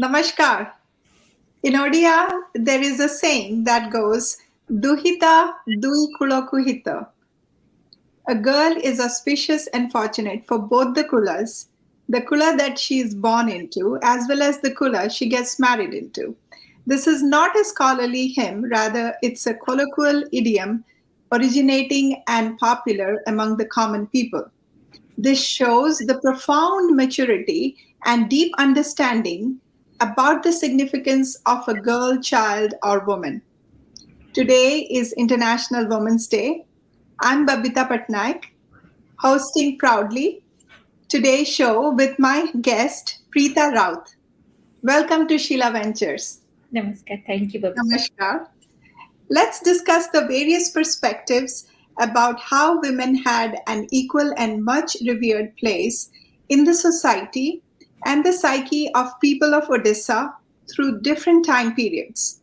Namaskar. In Odia, there is a saying that goes, Duhita dui kulo kuhita. A girl is auspicious and fortunate for both the kula that she is born into, as well as the kula she gets married into. This is not a scholarly hymn, rather, it's a colloquial idiom originating and popular among the common people. This shows the profound maturity and deep understanding about the significance of a girl, child, or woman. Today is International Women's Day. I'm Babita Patnaik, hosting proudly today's show with my guest, Preeta Rout. Welcome to Sheila Ventures. Namaskar. Thank you, Babita. Namaskar. Let's discuss the various perspectives about how women had an equal and much revered place in the society and the psyche of people of Odisha through different time periods.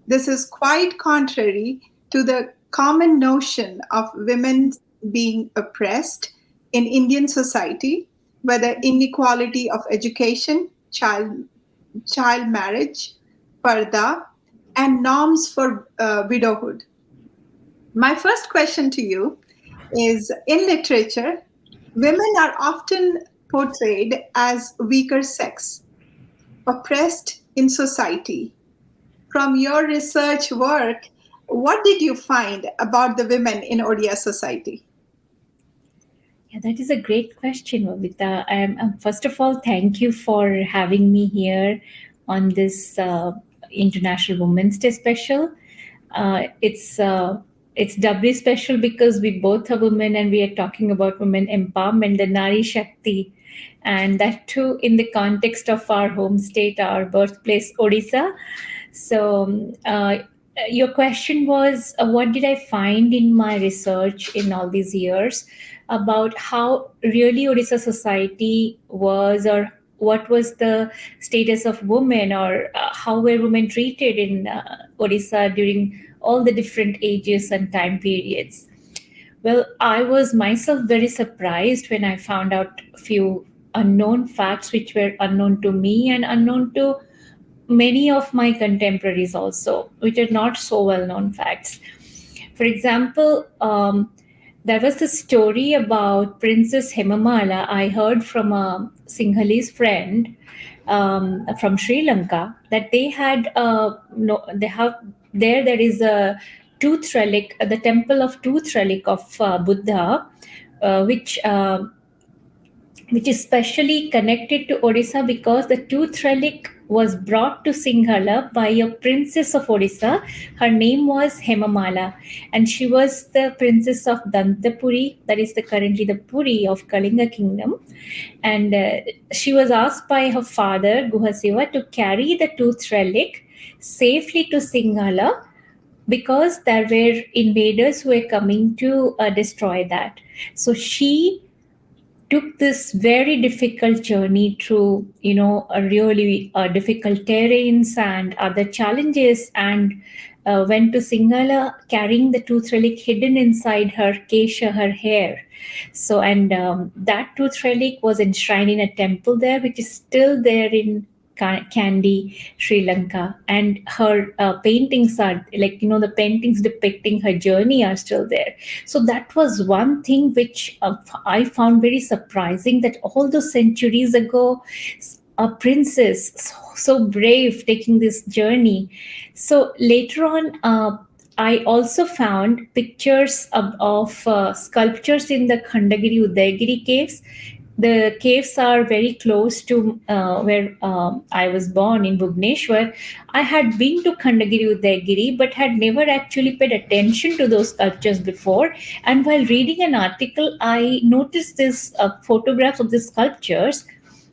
This is quite contrary to the common notion of women being oppressed in Indian society, whether inequality of education, child marriage, parda, and norms for widowhood. My first question to you is, in literature, women are often portrayed as weaker sex, oppressed in society. From your research work, what did you find about the women in Odia society? Yeah, that is a great question, Babita. First of all, thank you for having me here on this International Women's Day special. It's doubly special because we both are women and we are talking about women empowerment, the Nari Shakti, and that too in the context of our home state, our birthplace, Odisha. So, your question was, what did I find in my research in all these years about how really Odisha society was, or what was the status of women, or how were women treated in Odisha during all the different ages and time periods. Well, I was myself very surprised when I found out a few unknown facts which were unknown to me and unknown to many of my contemporaries also, which are not so well known facts. For example, there was a story about Princess Hemamala I heard from a Sinhalese friend from Sri Lanka, that they had no, they have there is a tooth relic, the temple of tooth relic of Buddha, uh, which uh, which is specially connected to Odisha because the tooth relic was brought to Singhala by a princess of Odisha. Her name was Hemamala, and she was the princess of Dantapuri, that is currently the Puri of Kalinga kingdom. And she was asked by her father Guhasiva to carry the tooth relic safely to Singhala because there were invaders who were coming to destroy that. So she took this very difficult journey through, a really difficult terrains and other challenges, and went to Singhala carrying the tooth relic hidden inside her kesha, her hair. So, and that tooth relic was enshrined in a temple there, which is still there in Kandy, Sri Lanka, and her paintings are the paintings depicting her journey are still there. So that was one thing which I found very surprising, that all those centuries ago, a princess so brave taking this journey. So later on, I also found pictures of sculptures in the Khandagiri Udaygiri caves. The caves are very close to where I was born in Bhubaneswar. I had been to Khandagiri Udaygiri but had never actually paid attention to those sculptures before. And while reading an article, I noticed this photographs of the sculptures.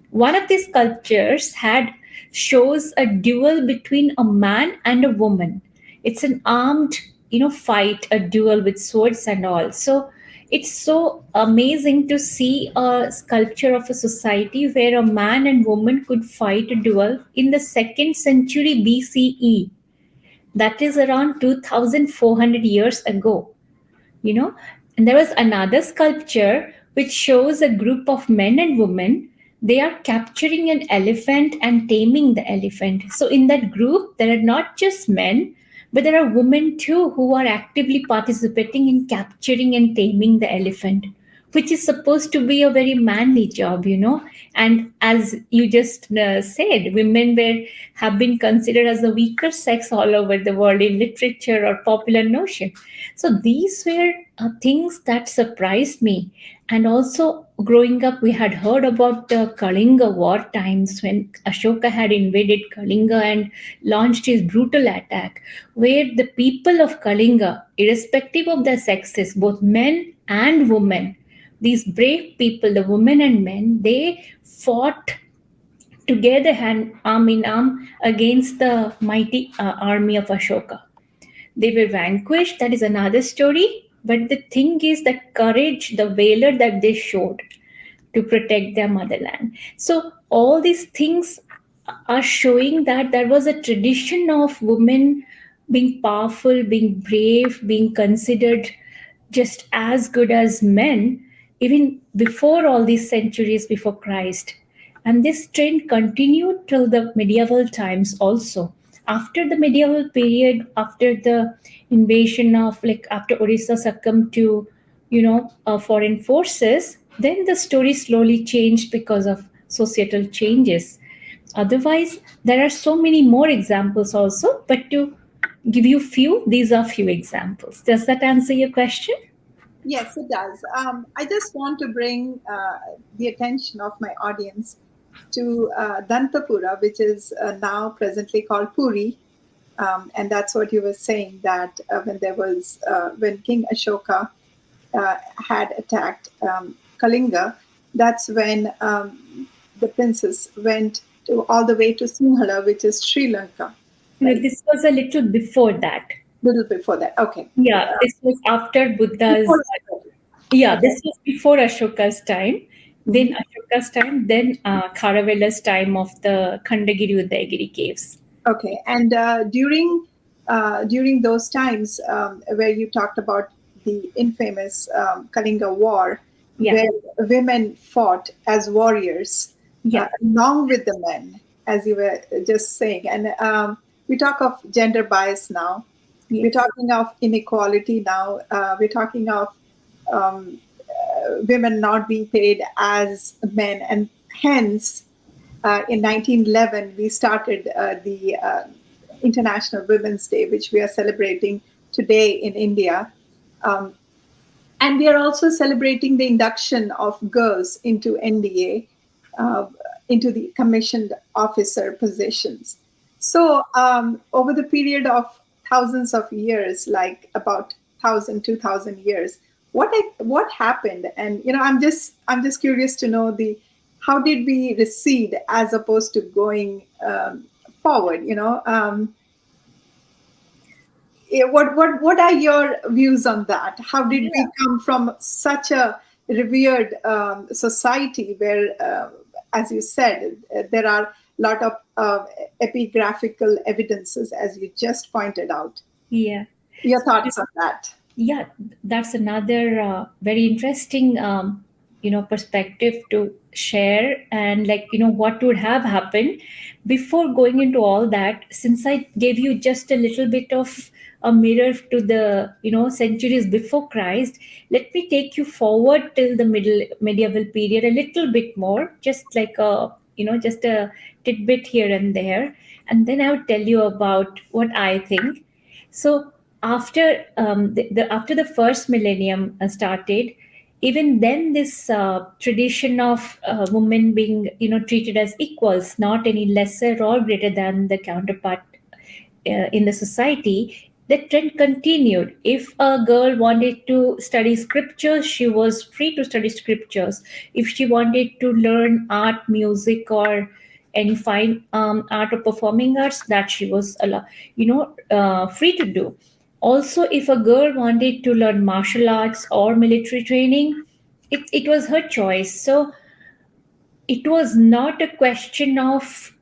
One of these sculptures had shows a duel between a man and a woman. It's an armed, fight, a duel with swords and all. So it's so amazing to see a sculpture of a society where a man and woman could fight a duel in the second century BCE. That is around 2400 years ago, you know. And there was another sculpture which shows a group of men and women. they are capturing an elephant and taming the elephant. So, in that group, there are not just men, but there are women too who are actively participating in capturing and taming the elephant, which is supposed to be a very manly job. And as you just said, women have been considered as the weaker sex all over the world in literature or popular notion. So these were things that surprised me. And also, growing up, we had heard about the Kalinga war times when Ashoka had invaded Kalinga and launched his brutal attack, where the people of Kalinga, irrespective of their sexes, both men and women, these brave people, the women and men, they fought together hand arm in arm against the mighty army of Ashoka. They were vanquished, that is another story. But the thing is that courage, the valor that they showed to protect their motherland. So, all these things are showing that there was a tradition of women being powerful, being brave, being considered just as good as men, even before all these centuries before Christ. And this trend continued till the medieval times also. After the medieval period, after the invasion of, like, after Odisha succumbed to, foreign forces, then the story slowly changed because of societal changes. Otherwise, there are so many more examples also, but to give you few, these are few examples. Does that answer your question? Yes, it does. I just want to bring the attention of my audience to Dantapura, which is now presently called Puri. And that's what you were saying, that when King Ashoka had attacked Kalinga, that's when the princess went all the way to Sinhala, which is Sri Lanka, No, right? this was a little before that. Little before that. Okay. Yeah, this was after Buddha's. Before. Yeah, Okay. this was before Ashoka's time. Then Mhm. Ashoka's time. Then Kharavela's time of the Khandagiri Udayagiri caves. Okay, and during those times where you talked about the infamous Kalinga War, Yeah, where women fought as warriors yeah, along with the men, as you were just saying, and we talk of gender bias now. We're yes, talking of inequality now. We're talking of women not being paid as men, and hence in 1911, we started the International Women's Day, which we are celebrating today in India. Um, and we are also celebrating the induction of girls into NDA, uh, into the commissioned officer positions. So, over the period of thousands of years, like about 1,000, 2,000 years, what happened? And I'm just curious to know the how did we recede as opposed to going forward? What are your views on that? How did we yeah, come from such a revered society where, as you said, there are a lot of epigraphical evidences, as you just pointed out? yeah. Your thoughts on that? Yeah, that's another very interesting perspective to share. And, like, what would have happened before going into all that, since I gave you just a little bit of a mirror to the centuries before Christ, let me take you forward till the middle medieval period a little bit more, just like a just a tidbit here and there, and then I would tell you about what I think. So after after the first millennium started, even then this tradition of women being treated as equals, not any lesser or greater than the counterpart in the society, the trend continued. If a girl wanted to study scriptures, she was free to study scriptures. If she wanted to learn art, music, or any fine art or performing arts, that she was free to do. Also, if a girl wanted to learn martial arts or military training, it was her choice. So it was not a question of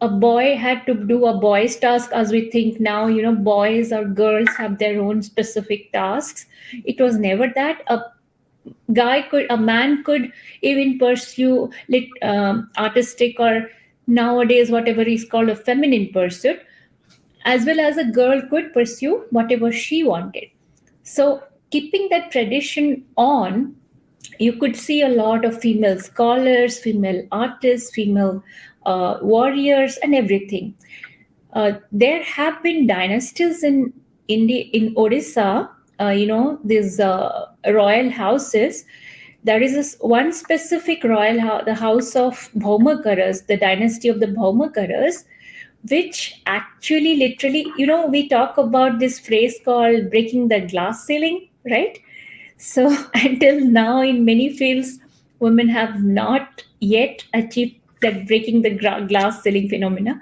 a boy had to do a boy's task as we think now, boys or girls have their own specific tasks. It was never that. A a man could even pursue artistic, or nowadays whatever is called a feminine pursuit, as well as a girl could pursue whatever she wanted. So, keeping that tradition on, you could see a lot of female scholars, female artists, female warriors, and everything. There have been dynasties in India, in Odisha. These royal houses. There is this one specific royal house, the house of Bhaumakaras, the dynasty of the Bhaumakaras, which actually literally, we talk about this phrase called breaking the glass ceiling, right? So until now, in many fields, women have not yet achieved that breaking the glass ceiling phenomena.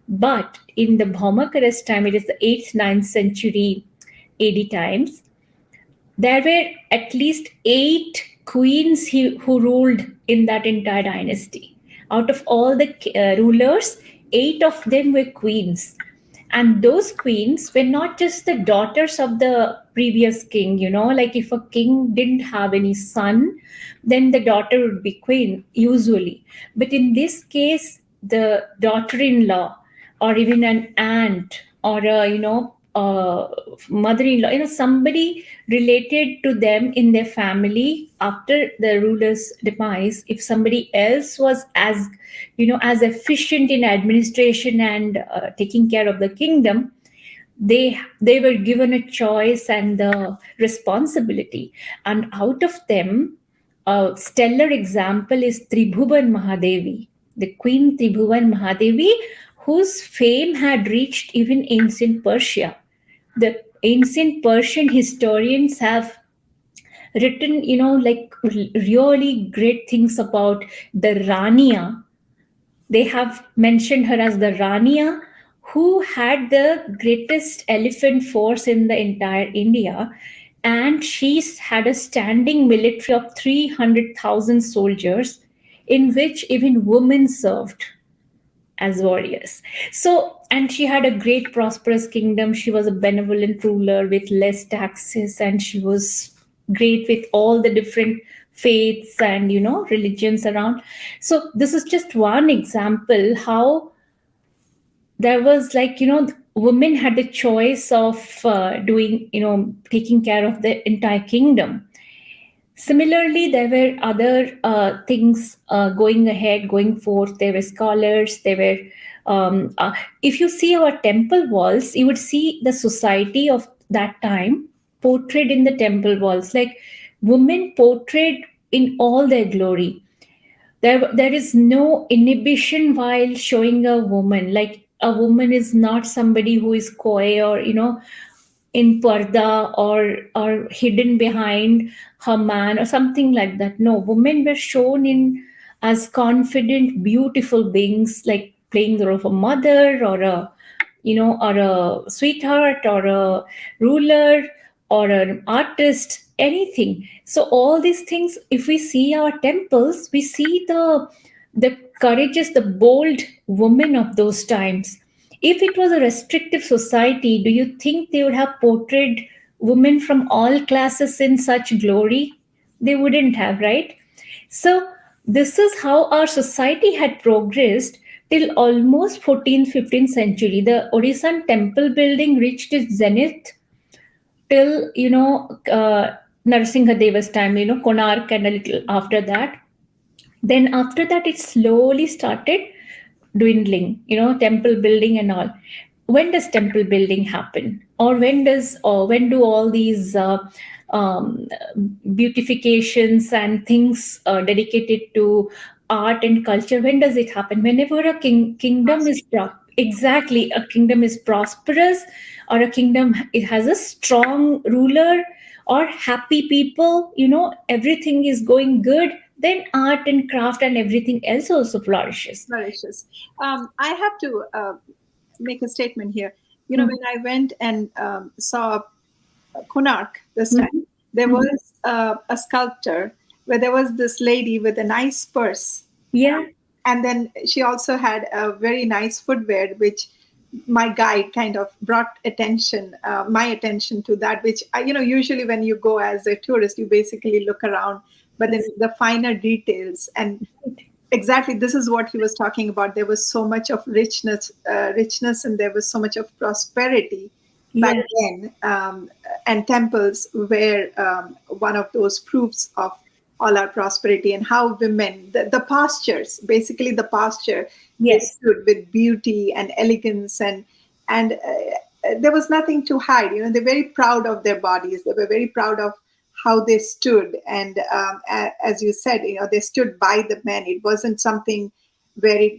But in the Bhaumakaras time, it is the 8th, 9th century AD times, there were at least 8 queens who ruled in that entire dynasty. Out of all the rulers, 8 of them were queens. And those queens were not just the daughters of the previous king, like if a king didn't have any son, then the daughter would be queen, usually. But in this case, the daughter in law, or even an aunt, or mother-in-law, somebody related to them in their family after the ruler's demise, if somebody else was as efficient in administration and taking care of the kingdom, they were given a choice and the responsibility. And out of them, a stellar example is Tribhuvan Mahadevi, the Queen Tribhuvan Mahadevi, whose fame had reached even ancient Persia. The ancient Persian historians have written, really great things about the Rania. They have mentioned her as the Rania, who had the greatest elephant force in the entire India. And she's had a standing military of 300,000 soldiers, in which even women served as warriors. So, and she had a great prosperous kingdom. She was a benevolent ruler with less taxes, and she was great with all the different faiths and religions around. So this is just one example how there was, like, women had the choice of doing, taking care of the entire kingdom. Similarly, there were other things going ahead, going forth. There were scholars. There were, if you see our temple walls, you would see the society of that time portrayed in the temple walls, like women portrayed in all their glory. There is no inhibition while showing a woman. Like, a woman is not somebody who is coy, or in parda, or hidden behind her man or something like that. No, women were shown in as confident, beautiful beings, like playing the role of a mother, or a or a sweetheart, or a ruler, or an artist, anything. So all these things, if we see our temples, we see the courageous, the bold women of those times. If it was a restrictive society, do you think they would have portrayed women from all classes in such glory? They wouldn't have, right? So, this is how our society had progressed till almost 14th, 15th century. The Odishan temple building reached its zenith till, Narasimha Deva's time, Konark, and a little after that. Then after that, it slowly started dwindling, temple building and all. When does temple building happen? Or when do all these um, beautifications and things dedicated to art and culture, when does it happen? Whenever a kingdom is exactly, a kingdom is prosperous, or a kingdom, it has a strong ruler, or happy people, everything is going good, then art and craft and everything else also flourishes. Nourishes. I have to make a statement here. Mm. When I went and saw Konark this time, Mhm. there Mhm. was a sculpture where there was this lady with a nice purse, Yeah. and then she also had a very nice footwear, which my guide kind of brought my attention to that, which usually when you go as a tourist, you basically look around, but then Yes. the finer details. And exactly, this is what he was talking about. There was so much of richness, and there was so much of prosperity back Yeah. then. And temples were one of those proofs of all our prosperity, and how women, the pastures, basically the pasture, they Yes. stood with beauty and elegance, and there was nothing to hide. They're very proud of their bodies. They were very proud of how they stood, and as you said, they stood by the men. It wasn't something where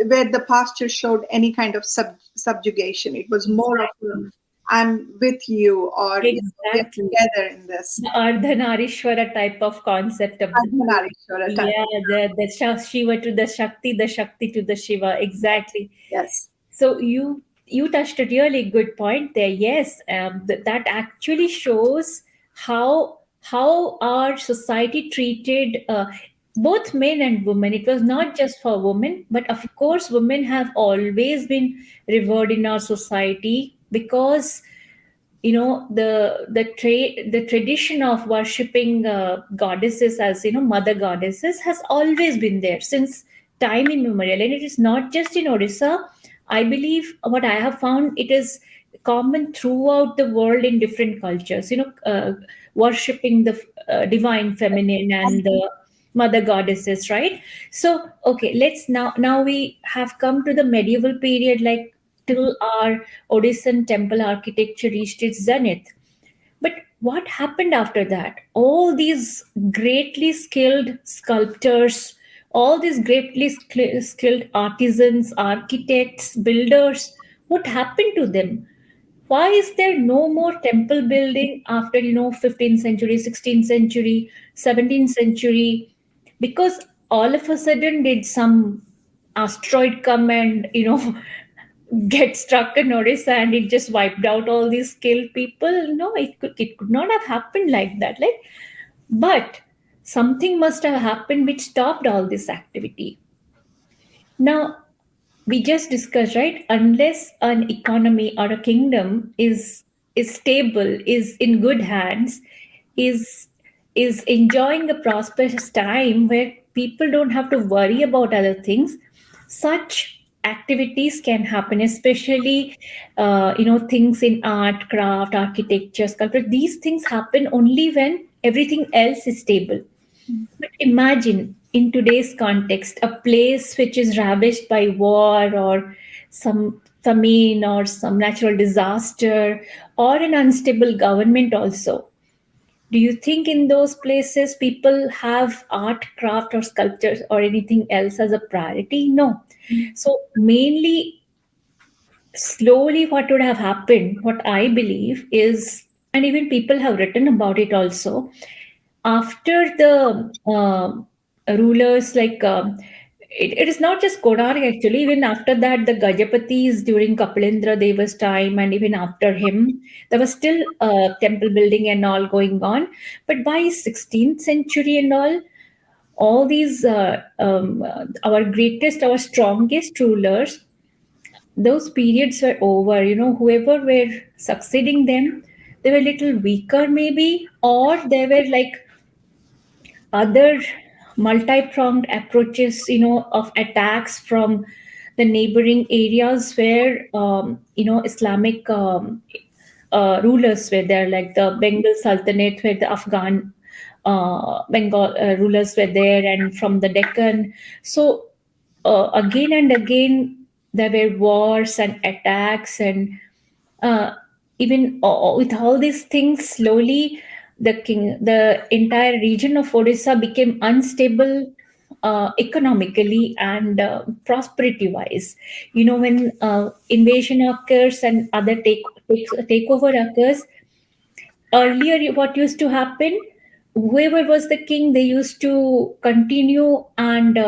where the pasture showed any kind of subjugation. It was more of a, Exactly. I'm with you, or we're Exactly. together in this. The Ardhanarishwara type of concept of the two. Ardhanarishwara type. Yeah, the Shiva to the Shakti to the Shiva. Exactly. Yes. So you touched a really good point there. Yes, that actually shows how our society treated both men and women. It was not just for women, but of course, women have always been revered in our society because the tradition of worshipping goddesses as mother goddesses has always been there since time immemorial, and it is not just in Odisha. I believe what I have found, it is common throughout the world in different cultures, worshipping the divine feminine and the mother goddesses, right? So okay, let's now we have come to the medieval period, like till our Odissan temple architecture reached its zenith. But what happened after that? All these greatly skilled sculptors, all these greatly skilled artisans, architects, builders, what happened to them? Why is there no more temple building after 15th century, 16th century, 17th century? Because all of a sudden did some asteroid come and get struck in Odisha and it just wiped out all these skilled people? No, it could not have happened like that. Like, but something must have happened which stopped all this activity. Now, we just discussed, right? Unless an economy or a kingdom is stable, is in good hands, is is enjoying a prosperous time where people don't have to worry about other things, such activities can happen, especially things in art, craft, architecture, sculpture. These things happen only when everything else is stable. But imagine, in today's context, a place which is ravaged by war or some famine or some natural disaster or an unstable government, also. Do you think in those places people have art, craft, or sculptures or anything else as a priority? No. So, mainly, slowly, what would have happened, what I believe is, and even people have written about it also, after the rulers, like it is not just Konark actually. Even after that, the Gajapatis during Kapilendra Deva's time, and even after him, there was still temple building and all going on. But by 16th century and all these our greatest, our strongest rulers, those periods were over. Whoever were succeeding them, they were little weaker maybe, or they were like other multi-pronged approaches, of attacks from the neighboring areas where Islamic rulers were there, like the Bengal Sultanate, where the Afghan Bengal rulers were there, and from the Deccan. So again and again, there were wars and attacks, and uh, even with all these things, slowly the entire region of Odisha became unstable economically and prosperity wise. When invasion occurs and other takeover occurs, earlier what used to happen, whoever was the king, they used to continue and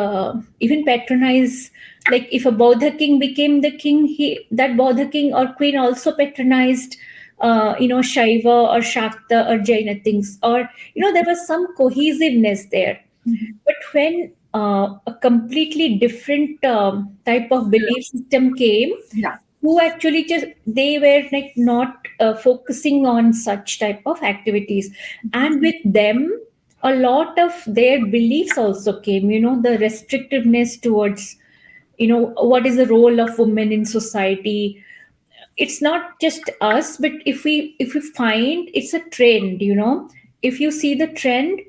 even patronize. Like if a Bodha king became the king, that Bodha king or queen also patronized Shaiva or Shakta or Jaina things, or there was some cohesiveness there. But when a completely different type of belief system came, Yeah. who actually just they were like not focusing on such type of activities, and with them a lot of their beliefs also came, the restrictiveness towards, what is the role of women in society. It's not just us, but if we find it's a trend, if you see the trend,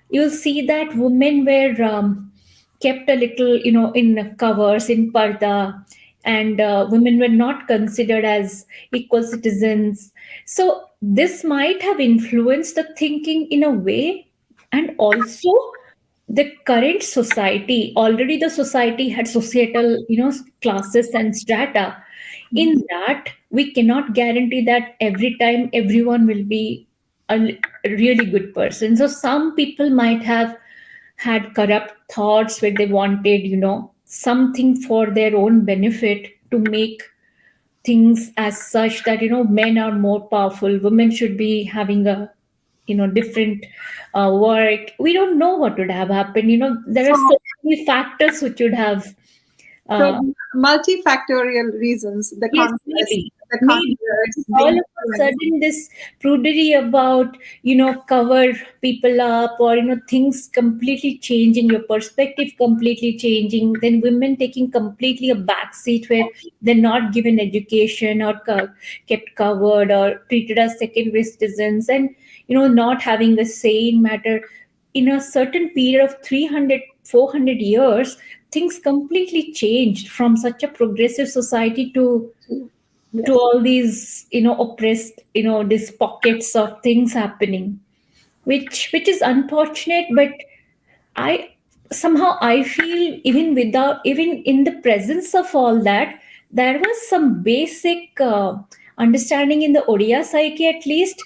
you'll see that women were kept a little, in covers, in parda, and women were not considered as equal citizens. So this might have influenced the thinking in a way. And also the current society, already the society had societal, classes and strata. In that, we cannot guarantee that every time everyone will be a really good person. So some people might have had corrupt thoughts where they wanted, something for their own benefit, to make things as such that, men are more powerful, women should be having a, different work. We don't know what would have happened. There are So, so many factors which would have uh, so multifactorial reasons, yes, maybe. the Maybe. conquest, the All of a influence. sudden, this prudery about, cover people up, or, things completely changing, your perspective completely changing, then women taking completely a back seat where they're not given education, or kept covered, or treated as second rate citizens, and, not having a say in matter. In a certain period of 300, 400 years, things completely changed from such a progressive society to Yes. all these, oppressed, these pockets of things happening, which is unfortunate. But I feel, even in the presence of all that, there was some basic understanding in the Odia psyche, at least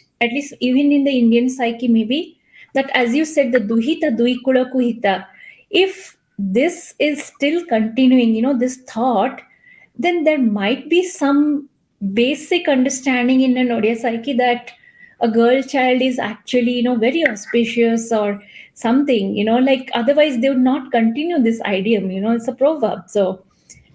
even in the Indian psyche, maybe, that, as you said, the duhita duikula kuhita. If this is still continuing, this thought, then there might be some basic understanding in an Odia psyche that a girl child is actually, very auspicious or something, like, otherwise they would not continue this idiom, it's a proverb. So,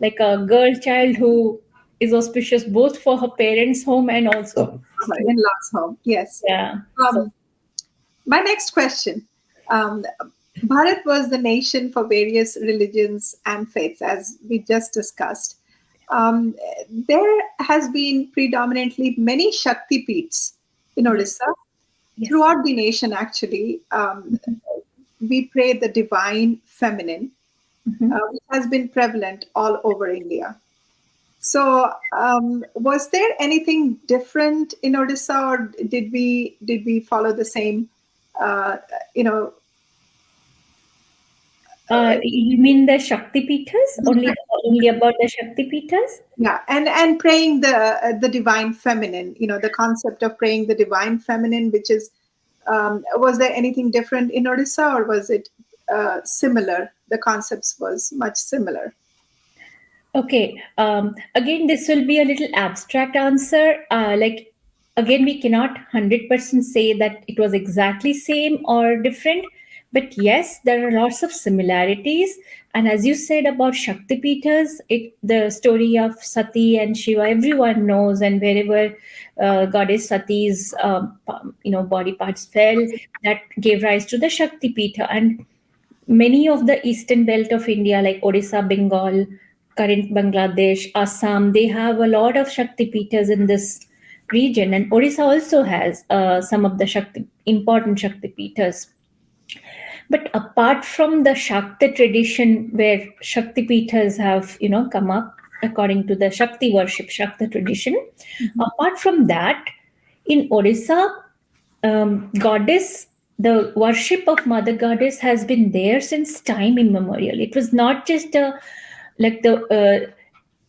like, a girl child who is auspicious both for her parents' home and also, In laws home. Yes. yeah. So, Um, my next question. Um, Bharat was the nation for various religions and faiths, as we just discussed. There has been predominantly many Shakti Peeths in yes, Odisha. yes. Throughout the nation, actually, we pray the divine feminine, Mhm. which has been prevalent all over India. So, was there anything different in Odisha, or did we follow the same? Uh, you know, You mean the Shakti Peethas? Only about the Shakti Peethas? yeah, and praying the divine feminine. The concept of praying the divine feminine, which is, was there anything different in Odisha, or was it similar? The concepts was much similar. Okay. Again, this will be a little abstract answer. Like, again, we cannot 100% say that it was exactly same or different. But yes, there are lots of similarities. And as you said about Shakti Peethas, the story of Sati and Shiva, everyone knows. And wherever goddess Sati's, body parts fell, that gave rise to the Shakti Peetha. And many of the eastern belt of India, like Odisha, Bengal, current Bangladesh, Assam, they have a lot of Shakti Peethas in this region. And Odisha also has some of the important Shakti Peethas. But apart from the Shakti tradition, where Shakti Peethas have, come up according to the Shakti worship, Shakti tradition, apart from that, in Odisha, goddess, the worship of Mother Goddess has been there since time immemorial. It was not just like the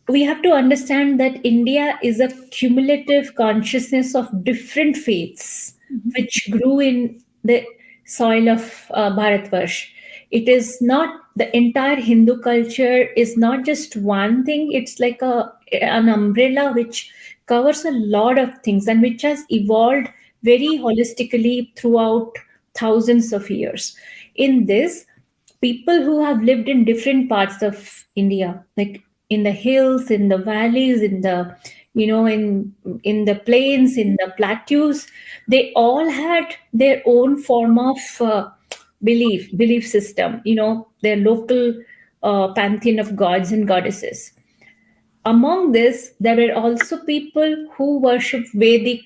we have to understand that India is a cumulative consciousness of different faiths which grew in the soil of Bharatvarsh. It is not the entire Hindu culture is not just one thing. It's like an umbrella which covers a lot of things and which has evolved very holistically throughout thousands of years. In this, people who have lived in different parts of India, like in the hills, in the valleys, in the in the plains, in the plateaus, they all had their own form of belief system. Their local pantheon of gods and goddesses. Among this, there were also people who worship Vedic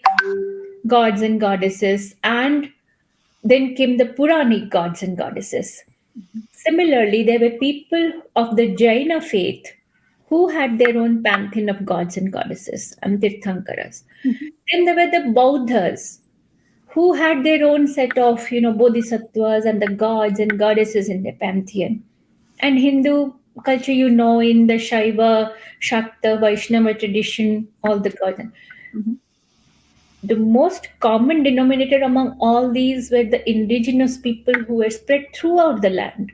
gods and goddesses, and then came the Puranic gods and goddesses. Similarly, there were people of the Jaina faith who had their own pantheon of gods and goddesses and Tirthankaras. Mhm. Then there were the Bauddhas who had their own set of, bodhisattvas and the gods and goddesses in their pantheon. And Hindu culture, in the Shaiva, Shakta, Vaishnava tradition, all the gods. Mhm. The most common denominator among all these were the indigenous people who were spread throughout the land.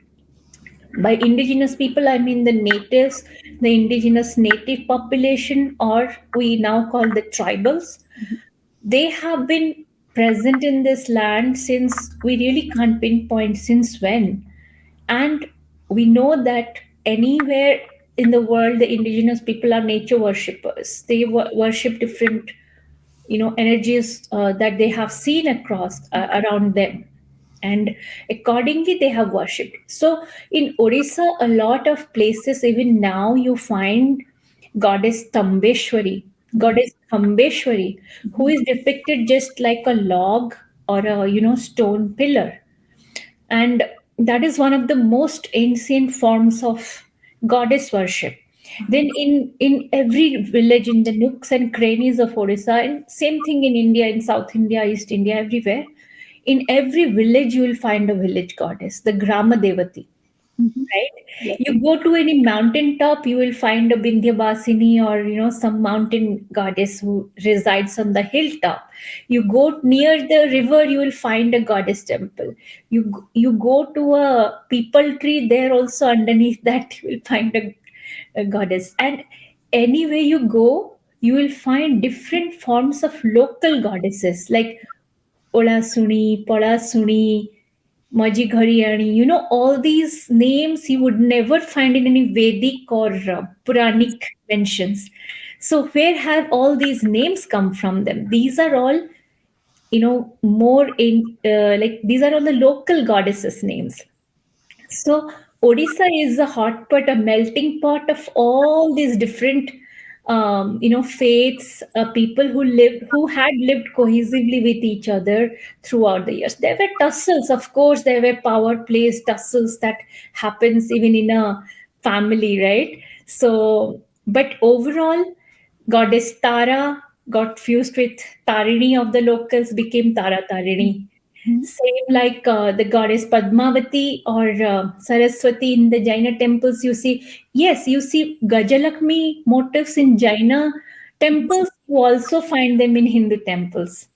By indigenous people, I mean the natives, the indigenous native population, or we now call the tribals. They have been present in this land since we really can't pinpoint since when. And we know that anywhere in the world, the indigenous people are nature worshippers. They worship different energies that they have seen across around them, and accordingly they have worshipped. So in Odisha, a lot of places, even now, you find goddess Tambeshwari, Mhm. goddess Khambeshwari, who Mhm. is depicted just like a log or a stone pillar. And that is one of the most ancient forms of goddess worship. Then in every village, in the nooks and crannies of Odisha, and same thing in India, in South India, East India, everywhere, in every village you will find a village goddess, the Grama Devati, Mhm. right? Yes. You go to any mountain top, you will find a Vindhyavasini, or some mountain goddess who resides on the hilltop. You go near the river, you will find a goddess temple. You go to a peepal tree, there also underneath that you will find a goddess. And anywhere you go, you will find different forms of local goddesses like Olasuni, Polasuni, Majighariyani, all these names you would never find in any Vedic or Puranic mentions. So, where have all these names come from them? These are all, more in like these are all the local goddesses' names. So Odisha is a hot pot, a melting pot of all these different, faiths, people who had lived cohesively with each other throughout the years. There were tussles, of course. There were power plays, tussles that happens even in a family, right? So, but overall, goddess Tara got fused with Tarini of the locals, became Tara Tarini. Mhm. Same like the goddess Padmavati or Saraswati in the Jaina temples, you see. Yes, you see Gajalakshmi motifs in Jaina temples. You also find them in Hindu temples.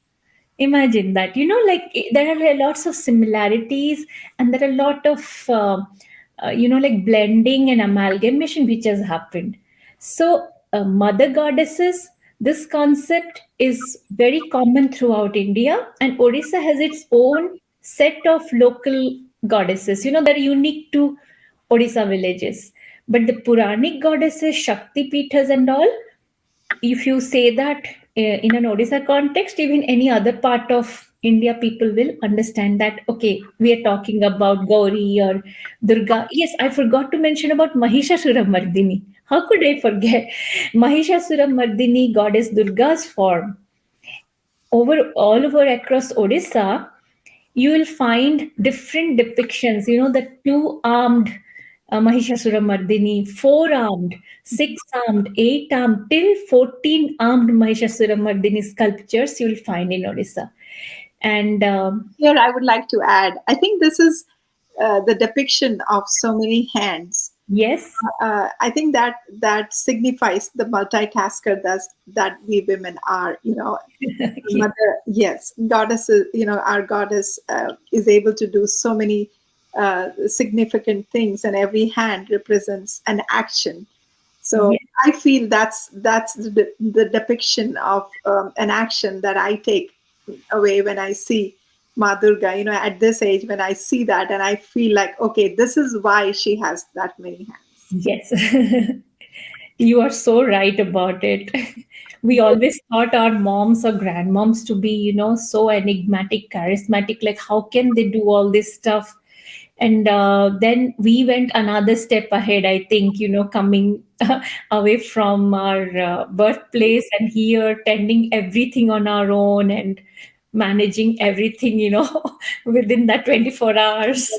Imagine that. There are lots of similarities, and there are a lot of, like blending and amalgamation which has happened. So, mother goddesses, this concept is very common throughout India, and Odisha has its own set of local goddesses, that are unique to Odisha villages. But the Puranic goddesses, Shakti Pithas, and all, if you say that in an Odisha context, even any other part of India, people will understand that, okay, we are talking about Gauri or Durga. Yes, I forgot to mention about Mahishasura Mardini. How could I forget? Mahishasura Mardini, goddess Durga's form. All over across Odisha, you will find different depictions. The two-armed Mahishasura Mardini, four-armed, six-armed, eight-armed, till 14-armed Mahishasura Mardini sculptures you will find in Odisha. And Here, I would like to add, I think this is the depiction of so many hands. yes, I think that signifies the multitasker that we women are. yes, Mother, yes, goddesses. Our goddess is able to do so many significant things, and every hand represents an action. So yes, I feel that's the depiction of an action that I take away when I see Ma Durga, at this age when I see that and I feel like, okay, this is why she has that many hands. Yes. You are so right about it. We always thought our moms or grandmoms to be, so enigmatic, charismatic. Like, how can they do all this stuff? And then we went another step ahead, I think, coming away from our birthplace and here, tending everything on our own and managing everything, within that 24 hours.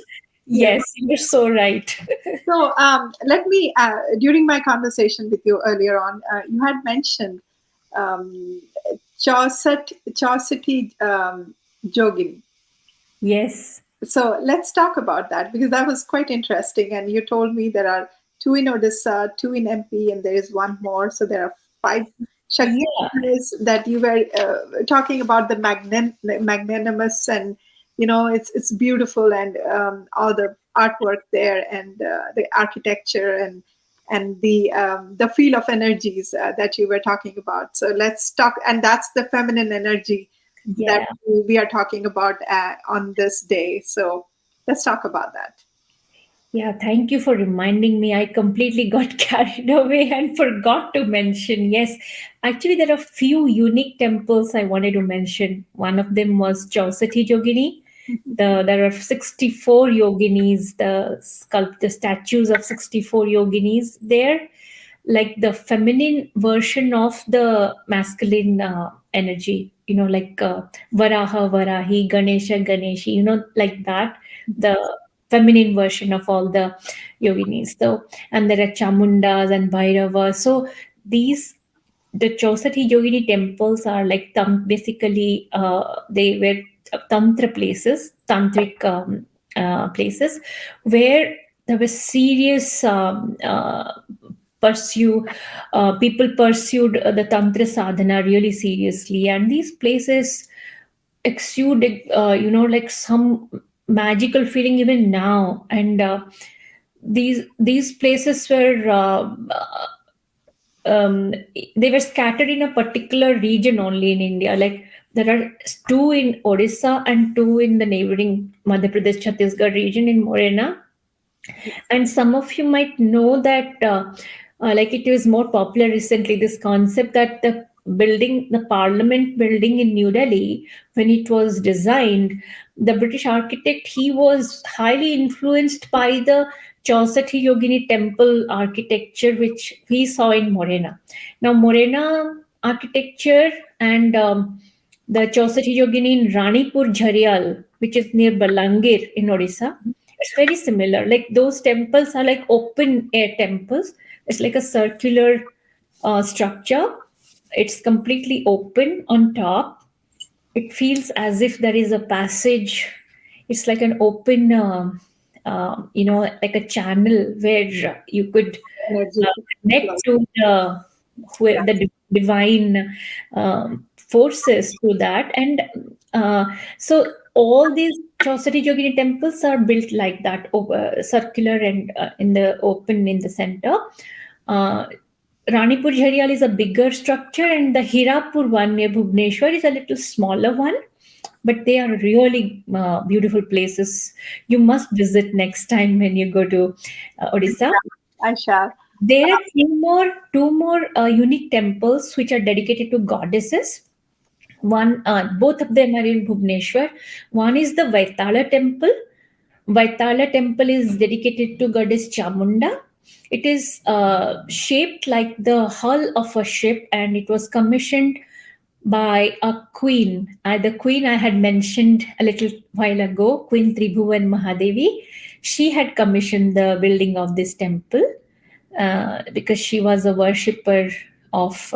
Yes. Yes, you're so right. So let me, during my conversation with you earlier on, you had mentioned um, Chaucity Jogin. Yes. So let's talk about that because that was quite interesting. And you told me there are two in Odisha, two in MP, and there is one more. So there are five Shakti Yeah. that you were talking about the magnanimous, and it's beautiful, and all the artwork there, and the architecture, and the feel of energies that you were talking about. So let's talk, and that's the feminine energy that Yeah. we are talking about on this day. So let's talk about that. Yeah, thank you for reminding me. I completely got carried away and forgot to mention. Yes, actually, there are few unique temples I wanted to mention. One of them was Chausati Yogini. There are 64 yoginis, the statues of 64 yoginis there, like the feminine version of the masculine energy, like Varaha, Varahi, Ganesha, Ganeshi, like that, the feminine version of all the yoginis. So, and there are Chamundas and Bhairavas. So, these the Chausati Yogini temples are like basically they were tantra places, tantric places where there was serious pursue people pursued the tantra sadhana really seriously, and these places exude like some magical feeling even now. And these places were um, they were scattered in a particular region only in India. Like there are two in Odisha and two in the neighboring Madhya Pradesh, Chhattisgarh region in Morena. And some of you might know that, like it was more popular recently, this concept that the Parliament building in New Delhi, when it was designed, the British architect, he was highly influenced by the Chausati Yogini temple architecture, which we saw in Morena. Now, Morena architecture and the Chausati Yogini in Ranipur Jharial, which is near Balangir in Odisha, it's very similar. Like those temples are like open air temples. It's like a circular structure. It's completely open on top. It feels as if there is a passage. It's like an open, like a channel where you could Energy connect flow. to the divine forces through that. And so all these Chausati Yogini temples are built like that, circular and in the open in the center. Uh, Ranipur Jharial is a bigger structure, and the Hirapur one near Bhubaneswar is a little smaller one. But they are really beautiful places. You must visit next time when you go to Odisha. I shall. There are two more unique temples which are dedicated to goddesses. Both of them are in Bhubaneswar. One is the Vaitala temple. Vaitala temple is dedicated to goddess Chamunda. It is shaped like the hull of a ship, and it was commissioned by a queen. The queen I had mentioned a little while ago, Queen Tribhuvan Mahadevi. She had commissioned the building of this temple because she was a worshipper of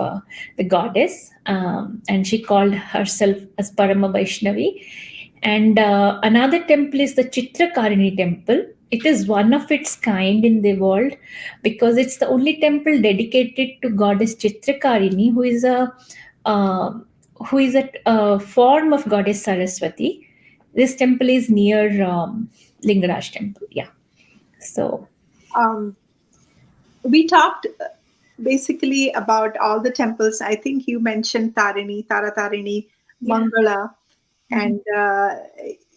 the goddess, and she called herself as Parama Vaishnavi. And another temple is the Chitrakarini temple. It is one of its kind in the world because it's the only temple dedicated to goddess Chitrakarini, uh, who is a form of goddess Saraswati. This temple is near Lingaraj temple. Yeah. So Um, we talked basically about all the temples. I think you mentioned Tarini, Tara Tarini, yeah. Mangala. Mhm. And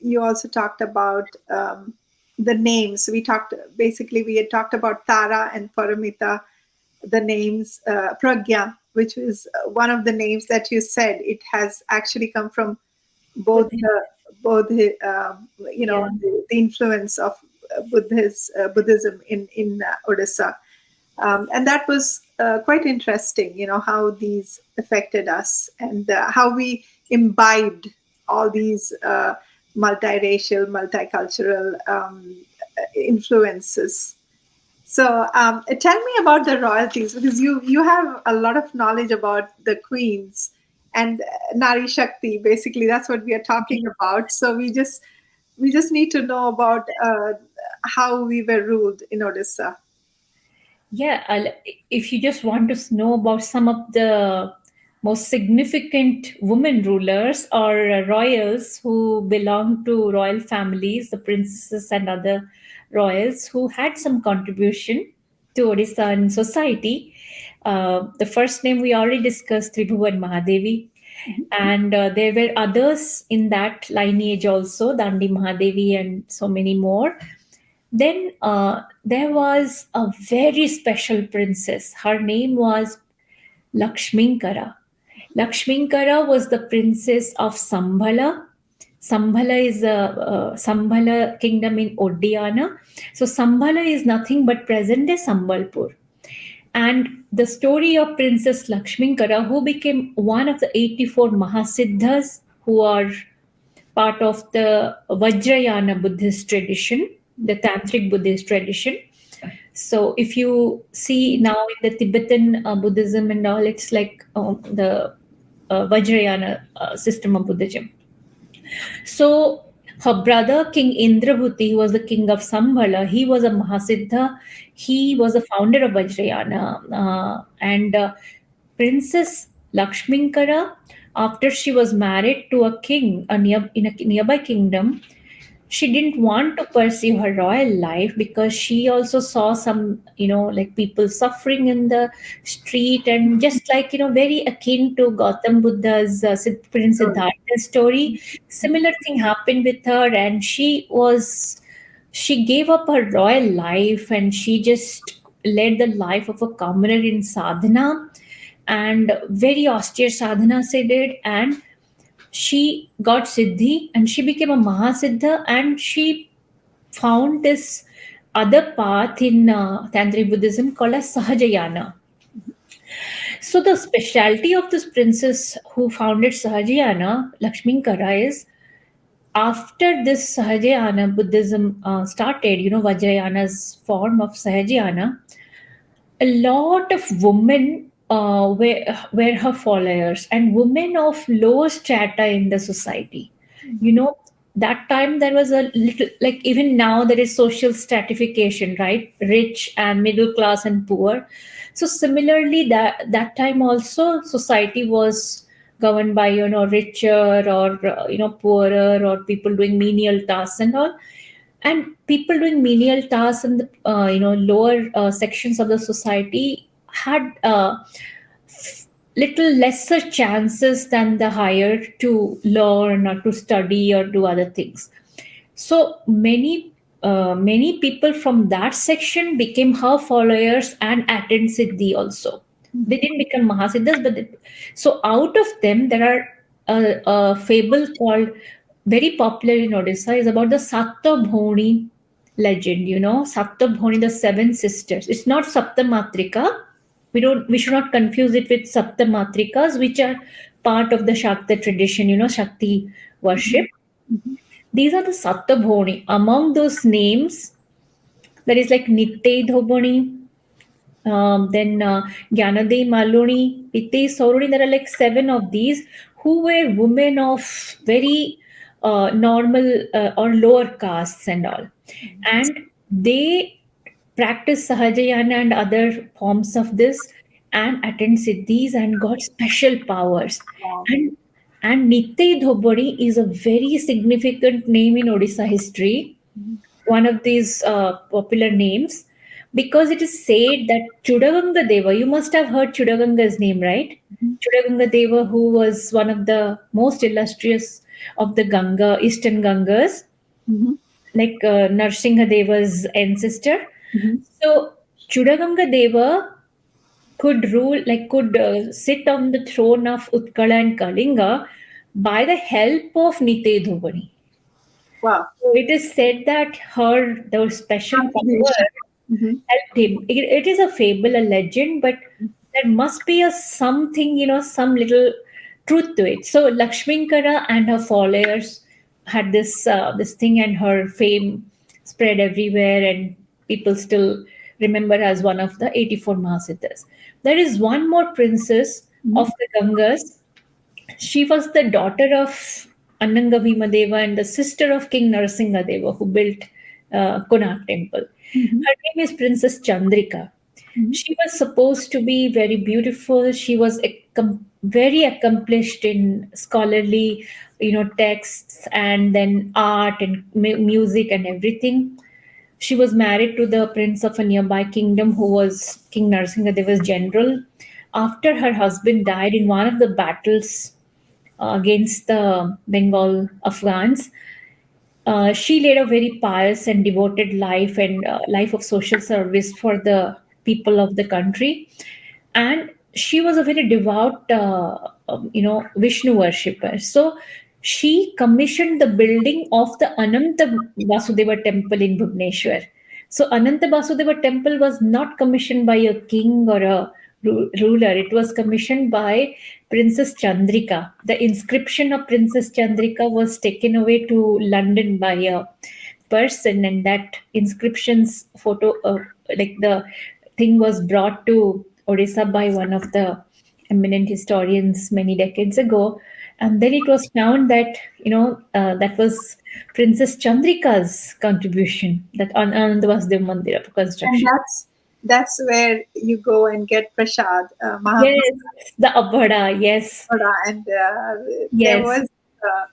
you also talked about the names. We had talked about Tara and Paramita, the names Pragya, which was one of the names that you said. It has actually come from both Buddhist. Yeah. the influence of Buddhism in Odisha, and that was quite interesting. You know how these affected us, and how we imbibed all these multiracial, multicultural influences. So tell me about the royalties, because you have a lot of knowledge about the queens and Nari Shakti. Basically, that's what we are talking about. So we just need to know about how we were ruled in Odisha. Yeah, if you just want to know about some of the most significant women rulers or royals who belong to royal families, the princesses and other royals who had some contribution to Odissan society, the first name we already discussed, Tribhuvan Mahadevi, and there were others in that lineage also, Dandi Mahadevi and so many more. Then there was a very special princess. Her name was Lakshminkara. Lakshminkara was the princess of Sambhala. Sambhala is a Sambhala kingdom in Odiyana. So Sambhala is nothing but present day Sambalpur. And the story of Princess Lakshminkara, who became one of the 84 Mahasiddhas who are part of the Vajrayana Buddhist tradition, the Tantric Buddhist tradition. So, if you see now in the Tibetan Buddhism and all, it's like the Vajrayana system of Buddhism. So, her brother, King Indrabhuti, who was the king of Sambhala, he was a Mahasiddha. He was the founder of Vajrayana. And Princess Lakshminkara, after she was married to a king in a nearby kingdom, she didn't want to pursue her royal life because she also saw some, like people suffering in the street, and just like, very akin to Gautam Buddha's Prince Sorry. Siddhartha story. Similar thing happened with her, and she gave up her royal life and she just led the life of a commoner in sadhana, and very austere sadhana she did, and she got siddhi and she became a mahasiddha, and she found this other path in tantric buddhism called as sahajayana. So the specialty of this princess who founded sahajayana, lakshminkara, is after this sahajayana buddhism started, vajrayana's form of sahajayana, a lot of women were her followers, and women of lower strata in the society. You know, that time there was a little, like even now there is social stratification, right? Rich and middle class and poor. So similarly, that time also society was governed by, richer or poorer, or people doing menial tasks and all, and people doing menial tasks in the lower sections of the society had little lesser chances than the higher to learn or to study or do other things. So many people from that section became her followers and attained siddhi also. They didn't become mahasiddhas, but so out of them there are a fable called, very popular in Odisha, is about the Satyabhoni legend. Satyabhoni, the seven sisters. It's not Saptamatrika. We should not confuse it with Saptamatrikas, which are part of the Shakti tradition. Shakti worship. These are the Satyabhoni. Among those names, there is like Nitte Dhobani, then Gyanade Maloni, Pitte Sauroni. There are like seven of these who were women of very normal or lower castes and all. And they practice Sahajayana and other forms of this and attend siddhis and got special powers. Wow. And Nitte Dhobani is a very significant name in Odisha history, one of these popular names, because it is said that Chudaganga Deva, you must have heard Chudaganga's name, right? Chudaganga Deva, who was one of the most illustrious of the Ganga, Eastern Gangas, Mhm. like Narsinga Deva's ancestor. Mhm. So Chudaganga Deva could rule, like could sit on the throne of Utkala and Kalinga by the help of Nite Dhubani. Wow. So it is said that her the special power Contribution. Mhm. helped him. It is a fable, a legend, but there must be a something, some little truth to it. So Lakshminkara and her followers had this thing, and her fame spread everywhere, and people still remember her as one of the 84 Mahasiddhas. There is one more princess Mhm. of the Gangas. She was the daughter of Annanga Bhimadeva and the sister of King Narasimha who built Konark Temple. Mhm. Her name is Princess Chandrika. Mhm. She was supposed to be very beautiful. She was very accomplished in scholarly, texts and then art and music and everything. She was married to the prince of a nearby kingdom who was King Narasimha Deva's general. After her husband died in one of the battles against the Bengal Afghans, she led a very pious and devoted life and life of social service for the people of the country. And she was a very devout, Vishnu worshipper. So she commissioned the building of the Ananta Vasudeva temple in Bhubaneswar. So Ananta Vasudeva temple was not commissioned by a king or a ruler. It was commissioned by Princess Chandrika. The inscription of Princess Chandrika was taken away to London by a person, and that inscription's photo, like the thing, was brought to Odisha by one of the eminent historians many decades ago. And then it was found that that was Princess Chandrika's contribution, that Anand Vasudev Mandira And construction. that's where you go and get prasad, Yes, the Abhada. Yes, and there yes, was,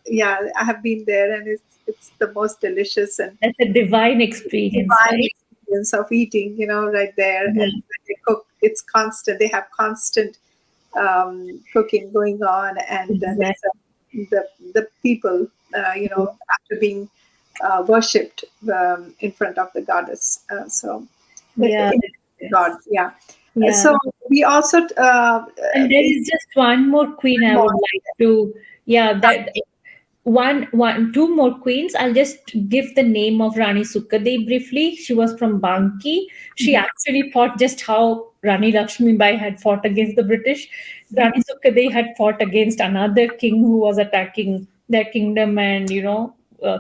yeah, I have been there, and it's the most delicious and that's a divine experience, divine right? experience of eating, right there. Yeah, And when they cook, it's constant. They have constant cooking going on, and there's exactly. the people, after being worshipped in front of the goddess. So, Yeah, in yes. God, yeah. Yeah. So we also And there is just one more queen I would more. like to, yeah, that two more queens. I'll just give the name of Rani Sukhadev briefly. She was from Banki. She Mhm. actually fought just how Rani Lakshmi Bai had fought against the British. Rani Sukhadev had fought against another king who was attacking their kingdom and,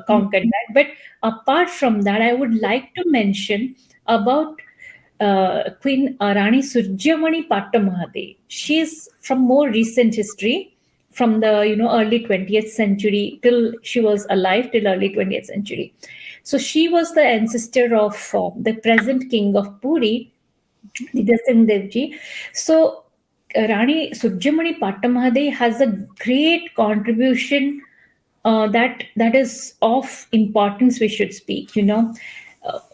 conquered that. But apart from that, I would like to mention about Queen Rani Surjamani Pattamahade. She's from more recent history, from the early 20th century till she was alive till early 20th century. So she was the ancestor of the present king of Puri, Nidhar Singh Devji. So Rani Surjamani Pattamahade has a great contribution that is of importance we should speak.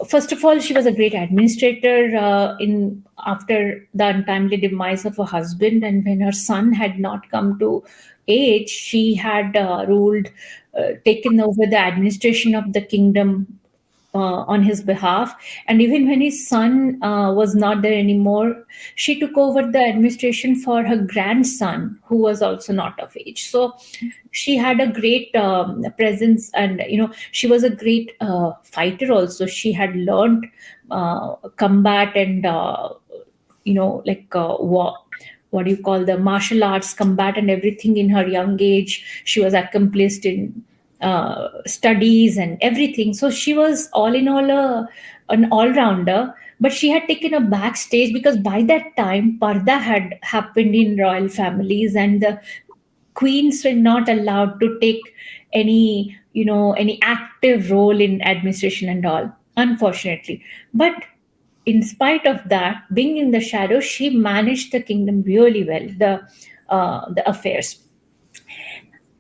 First of all, she was a great administrator in after the untimely demise of her husband, and when her son had not come to age, she had ruled, taken over the administration of the kingdom on his behalf. And even when his son was not there anymore, she took over the administration for her grandson, who was also not of age. So she had a great presence, and she was a great fighter also. She had learned combat and like what do you call, the martial arts, combat and everything in her young age. She was accomplished in studies and everything. So she was all in all an all-rounder. But she had taken a backstage because by that time parda had happened in royal families, and the queens were not allowed to take any active role in administration and all, unfortunately. But in spite of that, being in the shadows, she managed the kingdom really well, the affairs.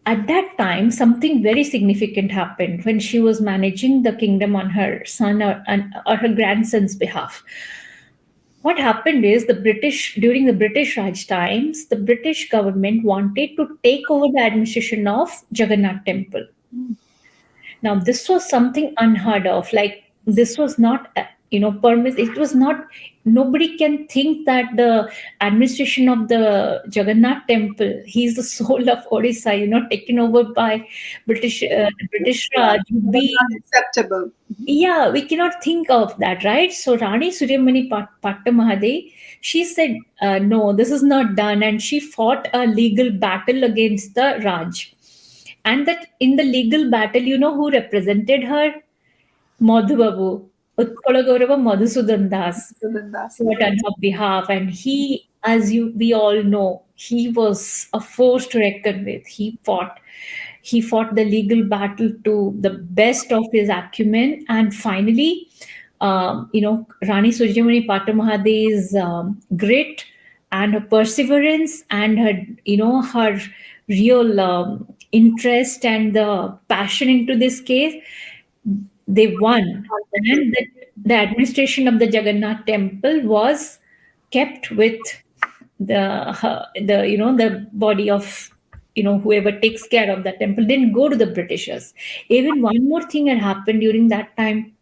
At that time, something very significant happened when she was managing the kingdom on her son or her grandson's behalf. what happened is the British, during the British Raj times, the British government wanted to take over the administration of Jagannath temple. Now this was something unheard of. Like, this was not permit, it was not, nobody can think that the administration of the Jagannath temple, he's the soul of Odisha, taken over by British Yeah, Raj would that's be, not acceptable. yeah, we cannot think of that, right? So Rani Suryamani Pattamahade, she said, no, this is not done, and she fought a legal battle against the Raj. And that in the legal battle, who represented her? Madhu Babu, Utkala Gaurava Madhusudan Das, So then that's fought on yes. her behalf, and he, as we all know, he was a force to reckon with. He fought the legal battle to the best of his acumen, and finally, Rani Surjamani Patamahade's grit and her perseverance and her real interest and the passion into this case, they won. And the administration of the Jagannath temple was kept with the body of whoever takes care of that temple, didn't go to the Britishers. Even one more thing had happened during that time,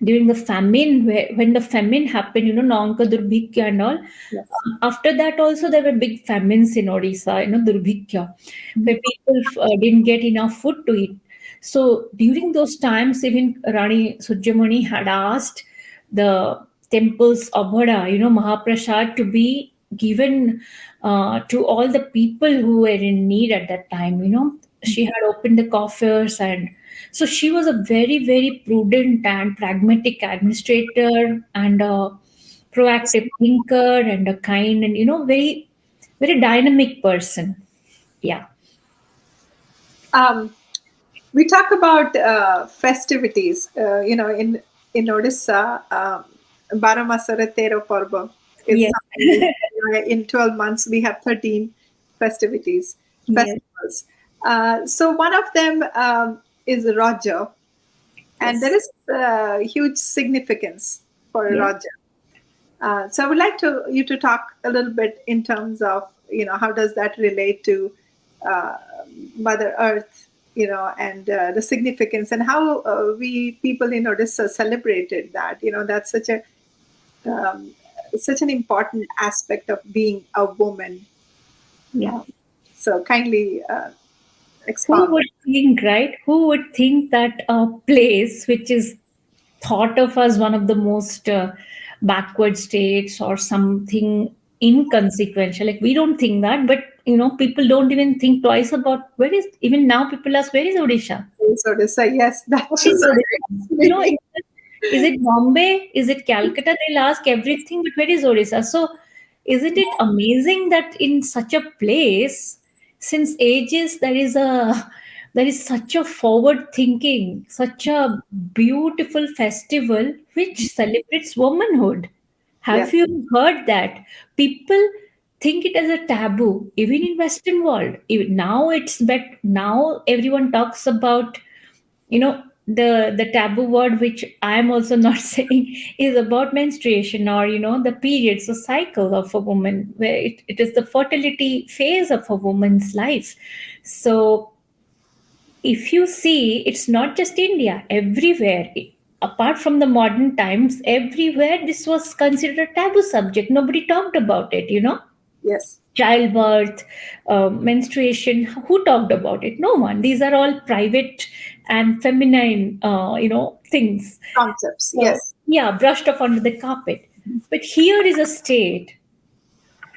during the famine, when the famine happened, Nanka Durbhikya and all. Yes. After that, also there were big famines in Odisha, Durbhikya, Mhm. where people didn't get enough food to eat. So during those times, even Rani Sujamani had asked the temple's abhada, Mahaprasad, to be given to all the people who were in need at that time. She had opened the coffers, and so she was a very, very prudent and pragmatic administrator, and a proactive thinker, and a kind and very, very dynamic person. Yeah. Um, we talk about festivities. In Odisha, Bara Masara Tero Parba is Yes. something. In 12 months, we have 13 festivities, Yes. festivals. So one of them is Raja, and there Yes. is huge significance for Yes. Raja. So I would like you to talk a little bit in terms of how does that relate to uh, Mother Earth, and the significance, and how we people in Odisha celebrated that. That's um, such an important aspect of being a woman. Yeah. Uh, so kindly Who expound. would think, right? Who would think that a place which is thought of as one of the most backward states or something inconsequential, like we don't think that, but people don't even think twice about where is, even now people ask, where is Odisha? So to say yes, What that's is true. Odisha? Is it Bombay? Is it Calcutta? They'll ask everything, but where is Odisha? So, isn't it amazing that in such a place, since ages, there is such a forward thinking, such a beautiful festival which celebrates womanhood. Have Yes, you heard that? People think it as a taboo, even in Western world. Even now it's but now everyone talks about the taboo word, which I am also not saying, is about menstruation, or the periods, the cycle of a woman, where it is the fertility phase of a woman's life. So if you see, it's not just India, everywhere, apart from the modern times, everywhere this was considered a taboo subject. Nobody talked about it. yes, Childbirth, menstruation, who talked about it? No one. These are all private and feminine, things. concepts. So, Yes, yeah, brushed off under the carpet. But here is a state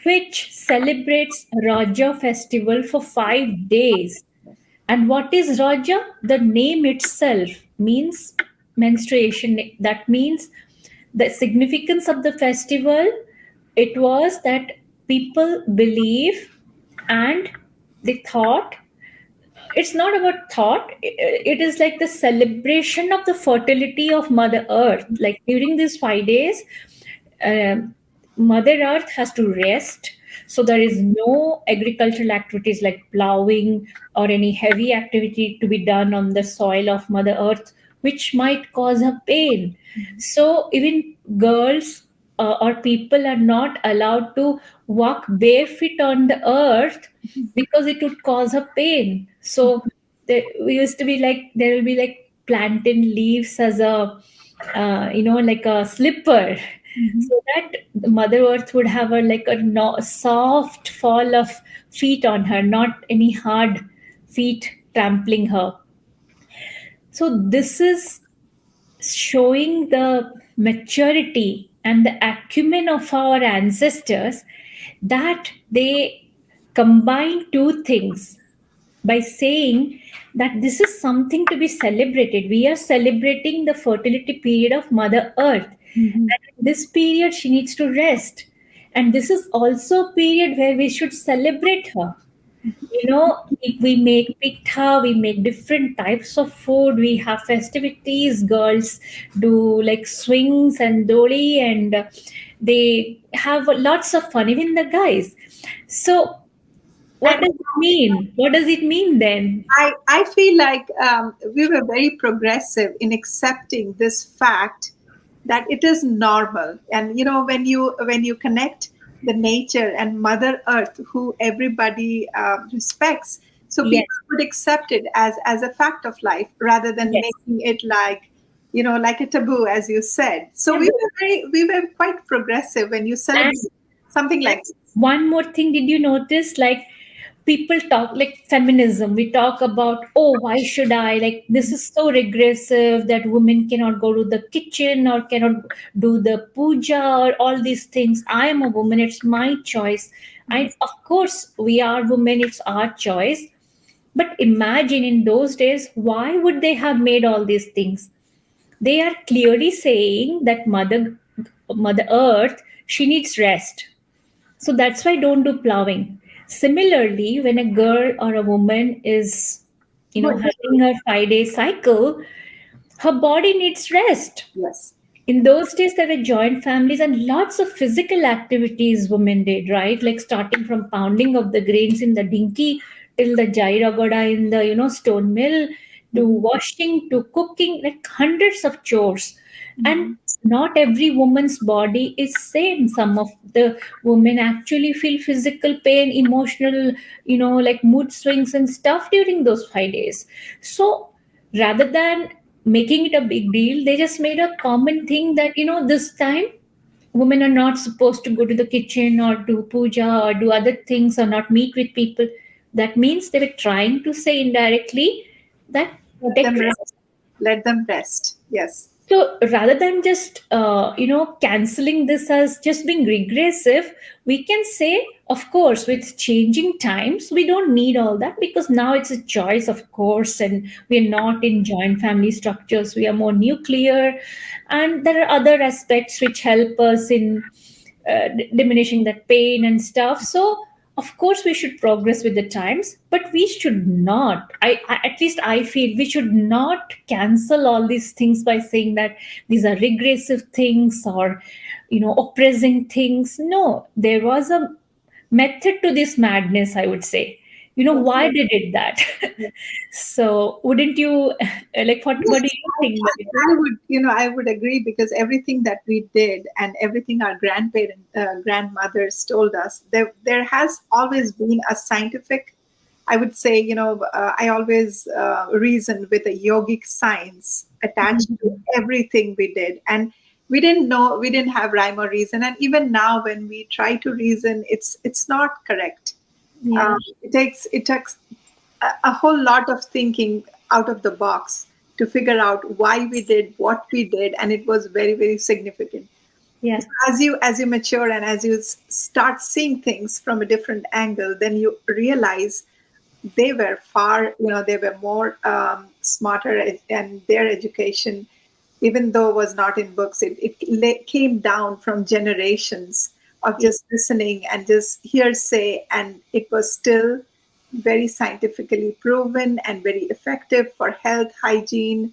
which celebrates Raja festival for 5 days. And what is Raja? The name itself means menstruation. That means the significance of the festival. It was that people believe, and they thought, it's not about thought, it is like the celebration of the fertility of Mother Earth. Like during these 5 days, um, Mother Earth has to rest. So there is no agricultural activities like plowing or any heavy activity to be done on the soil of Mother Earth, which might cause her pain. So even girls or people are not allowed to walk barefoot on the earth because it would cause a pain. So we used to be like, there will be like plantain leaves as a like a slipper, Mhm. so that the Mother Earth would have a like a no, soft fall of feet on her, not any hard feet trampling her. So this is showing the maturity and the acumen of our ancestors, that they combine two things by saying that this is something to be celebrated. We are celebrating the fertility period of Mother Earth. Mhm. And in this period, she needs to rest. And this is also a period where we should celebrate her. If we make pitha, we make different types of food, we have festivities, girls do like swings and doli, and they have lots of fun, even the guys. So what And does it mean? What does it mean then? I feel like we were very progressive in accepting this fact that it is normal. And when you connect the nature and Mother Earth, who everybody respects, so Yes, people would accept it as a fact of life rather than yes. making it like like a taboo, as you said. So we were quite progressive when you And celebrate something like this. one more thing, did you notice, like, people talk like feminism, we talk about, oh, why should I, like, this is so regressive that women cannot go to the kitchen or cannot do the puja or all these things. I am a woman, it's my choice. Of course we are women, it's our choice. But imagine, in those days, why would they have made all these things? They are clearly saying that Mother Earth, she needs rest, so that's why don't do plowing. Similarly, when a girl or a woman is, Good. having her 5 day cycle, her body needs rest. Yes. In those days, there were joint families and lots of physical activities women did, right? Like starting from pounding of the grains in the dinky till the jairagoda in the, stone mill, to Mhm. washing, to cooking, like hundreds of chores. And Mhm. not every woman's body is same. Some of the women actually feel physical pain, emotional, like mood swings and stuff during those 5 days. So rather than making it a big deal, they just made a common thing that, this time women are not supposed to go to the kitchen or do puja or do other things or not meet with people. That means they were trying to say indirectly that Let take them rest. rest. Let them rest. Yes. So rather than just canceling this as just being regressive, we can say, of course, with changing times, we don't need all that because now it's a choice, of course, and we're not in joint family structures. We are more nuclear, and there are other aspects which help us in diminishing that pain and stuff. So of course we should progress with the times, but we should not, at least I feel, we should not cancel all these things by saying that these are regressive things or oppressing things. No, there was a method to this madness, I would say. Yes. Why they did that? Yes. So wouldn't you, like, what do Yes, you think about it? I would, I would agree because everything that we did and everything our grandmothers told us, there has always been a scientific, I would say, I always reasoned with a yogic science attached to everything we did. And we didn't have rhyme or reason. And even now, when we try to reason, it's not correct. Yeah, It takes a whole lot of thinking out of the box to figure out why we did what we did, and it was very, very significant. yeah, So as you mature and as you start seeing things from a different angle, then you realize they were they were more smarter, and their education, even though it was not in books, it came down from generations of yeah, just listening and just hearsay, and it was still very scientifically proven and very effective for health, hygiene.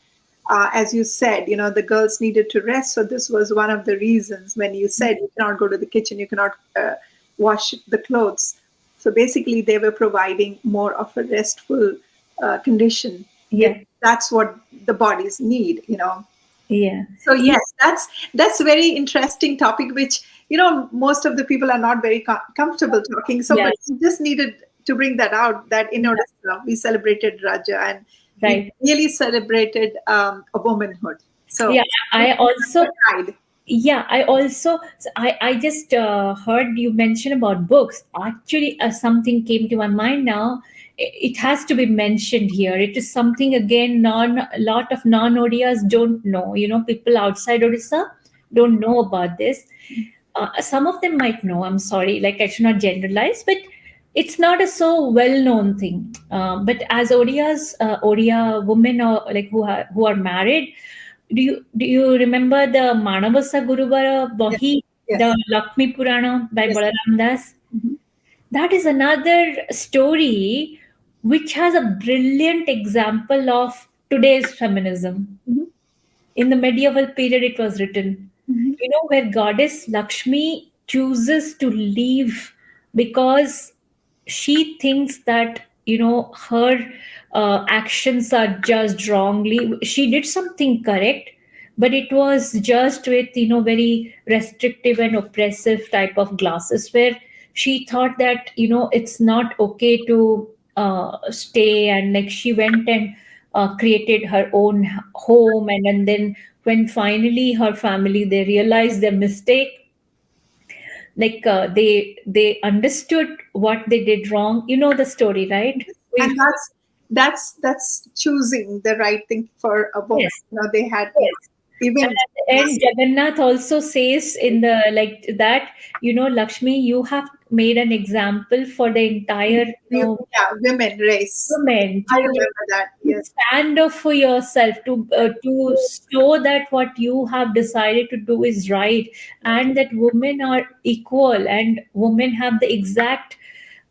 As you said, the girls needed to rest, so this was one of the reasons when you said you cannot go to the kitchen, you cannot wash the clothes. So basically, they were providing more of a restful condition. yeah. That's what the bodies need. Yeah. So yes, that's very interesting topic, which most of the people are not very comfortable talking. So, Yeah. but we just needed to bring that out. That in Yeah. Odisha we celebrated Raja, and we Right. really celebrated a womanhood. So Yeah. I also pride. Yeah, I just heard you mention about books. Actually, something came to my mind now. It has to be mentioned here. It is something again non a lot of non Odias don't know. People outside Odisha don't know about this. Some of them might know. I'm sorry, like I should not generalize, but it's not a so well known thing. But as Odias, Odia women or like who are married, do you remember the Manavasa Guruvara Yes, Bahi, the yes, Lakshmi Purana by yes. Balaram Das? Mhm, That is another story which has a brilliant example of today's feminism. mhm, In the medieval period, it was written, mhm. where goddess Lakshmi chooses to leave because she thinks that her actions are judged wrongly. She did something correct, but it was just with very restrictive and oppressive type of glasses, where she thought that it's not okay to stay, and like she went and created her own home, and then when finally her family they realized their mistake, like they understood what they did wrong. You know the story, right? And we that's choosing the right thing for a woman. Yes. They had Yes. And even. at the end, Jagannath also says in the like that, Lakshmi, you have made an example for the entire, Yeah, women race. women I to remember that. Yes, stand up for yourself, to show that what you have decided to do is right, and that women are equal and women have the exact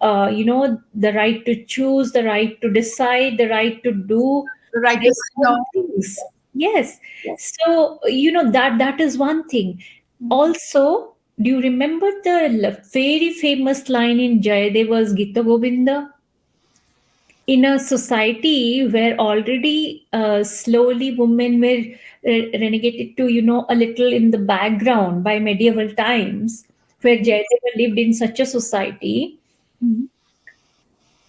the right to choose, the right to decide, the right to do the right to their say own no. things. Yes. Yes. So that is one thing. Also, do you remember the very famous line in Jayadeva's Gita Govinda? In a society where already slowly women were renegated to a little in the background by medieval times, where Jayadeva lived in such a society, Mhm.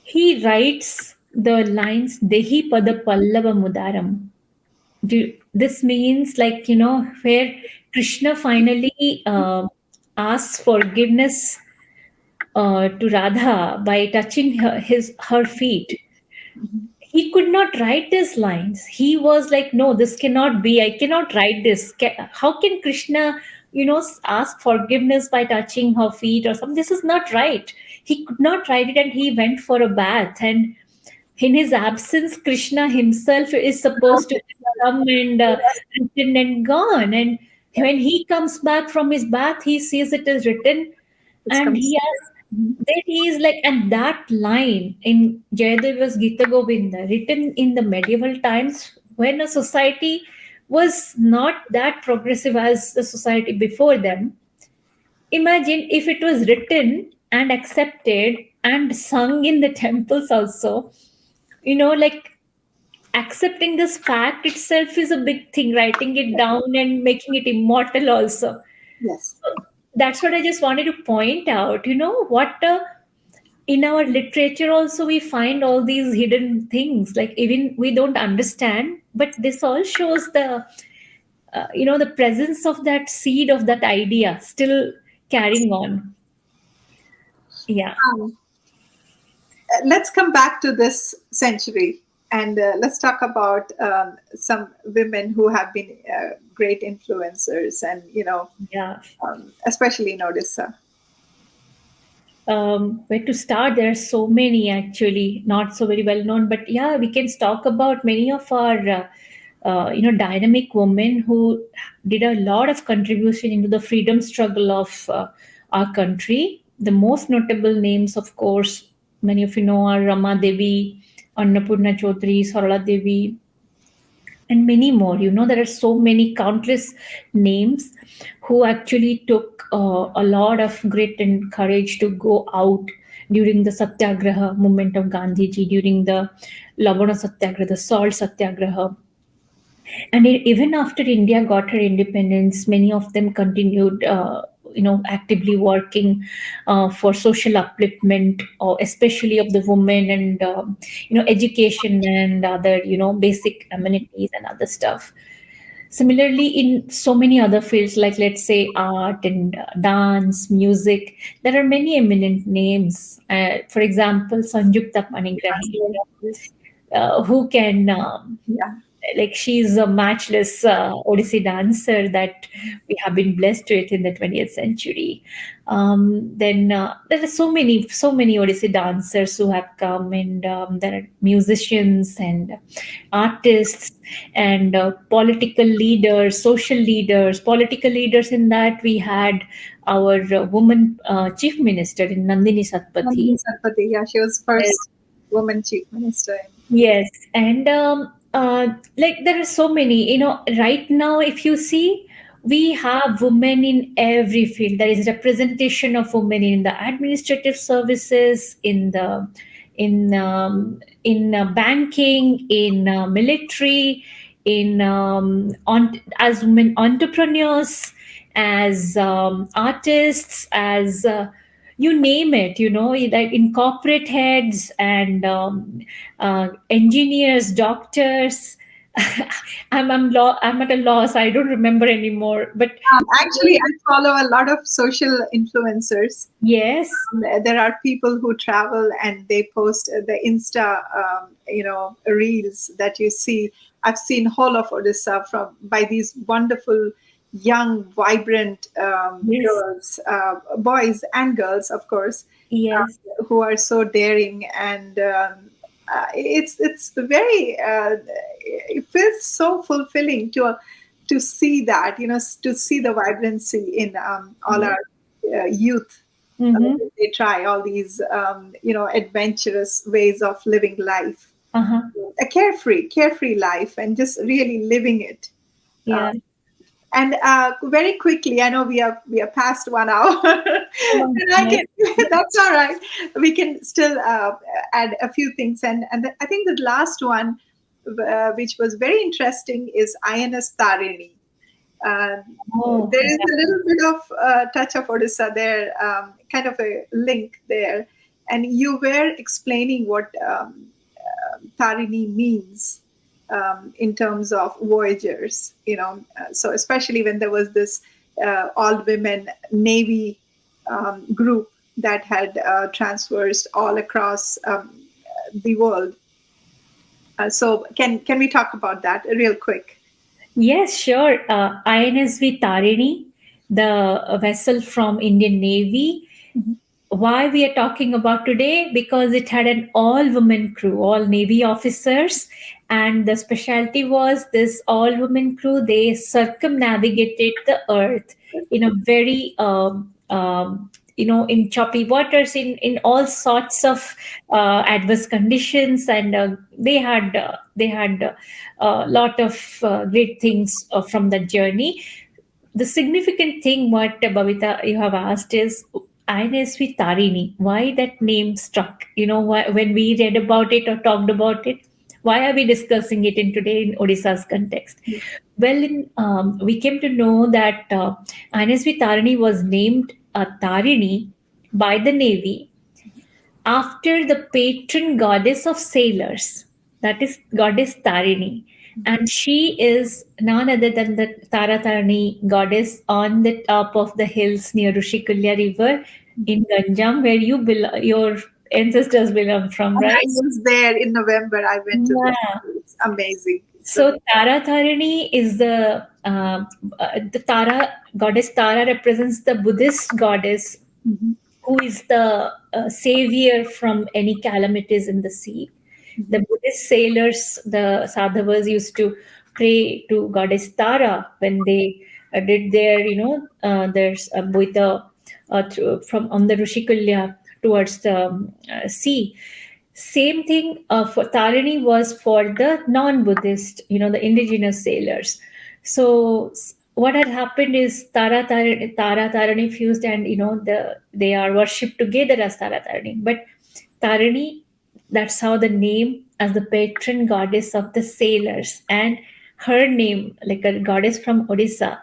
he writes the lines Dehi Pada Pallava Mudaram. This means, like, where Krishna finally asks forgiveness to Radha by touching her feet. He could not write these lines. He was like, no, this cannot be. I cannot write this. How can Krishna, ask forgiveness by touching her feet or something? This is not right. He could not write it, and he went for a bath. And in his absence, Krishna himself is supposed to come and written and gone. And when he comes back from his bath, he sees it is written, It's and comes. he has that he is like, and that line in Jayadeva's Gita Govinda, written in the medieval times when a society was not that progressive as the society before them. Imagine if it was written and accepted and sung in the temples also. Like accepting this fact itself is a big thing, writing it down and making it immortal also. Yes. That's what I just wanted to point out. What in our literature also we find all these hidden things, like even we don't understand, but this all shows the presence of that seed of that idea still carrying on. Yeah. Um, let's come back to this century, and let's talk about some women who have been great influencers, and Yeah. especially in Odisha. Where to start? There are so many, actually, not so very well known, but yeah, we can talk about many of our dynamic women who did a lot of contribution into the freedom struggle of our country. The most notable names, of course, many of you know, are Rama Devi, Annapurna Chaudhary, Sarala Devi, and many more. There are so many countless names who actually took a lot of grit and courage to go out during the Satyagraha movement of Gandhiji, during the Lavana Satyagraha, the Salt Satyagraha. And even after India got her independence, many of them continued, actively working for social upliftment, or especially of the women, and education and other, basic amenities and other stuff. Similarly, in so many other fields, like let's say art and dance, music, there are many eminent names. For example, Sanjukta Panigrahi, Yes. who can Yeah. like she's a matchless Odissi dancer that we have been blessed with in the 20th century. Then there are so many Odissi dancers who have come, and there are musicians and artists and political leaders, social leaders, political leaders. In that, we had our woman chief minister in Nandini Satpathy. Nandini Sarpati, yeah, she was first woman chief minister. Yes, and like there are so many, right now, if you see, we have women in every field. There is representation of women in the administrative services, in banking, in military, in as women entrepreneurs, as artists, as you name it, like in corporate heads and engineers, doctors. I'm at a loss. I don't remember anymore. But Actually, I follow a lot of social influencers. yes, There are people who travel and they post the Insta, reels that you see. I've seen whole of Odisha from by these wonderful, young, vibrant yes, girls, boys and girls, of course, yes, who are so daring and. It's very it feels so fulfilling to see that, to see the vibrancy in all yes. our youth. Mm-hmm. They try all these adventurous ways of living life, Uh-huh. a carefree life, and just really living it. Yeah. And very quickly, I know we are past 1 hour, Oh, and I yes. can that's all right. We can still add a few things, and I think the last one, which was very interesting, is INS Tarini. Oh, There is yeah. a little bit of touch of Odisha there, kind of a link there, and you were explaining what Tarini means in terms of voyagers. So especially when there was this all women navy group that had transversed all across the world. So can we talk about that real quick? Yes, sure. INSV Tarini, the vessel from Indian Navy. Mhm. Why we are talking about today? Because it had an all women crew, all Navy officers, and the specialty was this all women crew, they circumnavigated the earth in a very in choppy waters, in all sorts of adverse conditions, and they had a lot of great things from that journey. The significant thing what Bhavita you have asked is INSV Tarini. Why that name struck? Why, when we read about it or talked about it, why are we discussing it in today in Odisha's context? Well, we came to know that INSV Tarini was named Tarini by the Navy after the patron goddess of sailors, that is goddess Tarini. And she is none other than the Tara Tarini goddess on the top of the hills near Rushikulya River in Ganjam, where your ancestors belong from, And I right? was there in November. I went to visit. Yeah. It's amazing. It's So amazing. Tara Tarini is the Tara goddess. Tara represents the Buddhist goddess Mhm, who is the savior from any calamities in the sea. The mhm, Buddhist sailors, the sadhavas, used to pray to goddess Tara when they did their, there's with the from on the Rushikulya towards the sea. Same thing for Tarini was for the non-Buddhist, the indigenous sailors. So what had happened is Tara Tarini fused, and they are worshipped together as Tara Tarini. But Tarini, that's how the name as the patron goddess of the sailors. And her name, like a goddess from Odisha,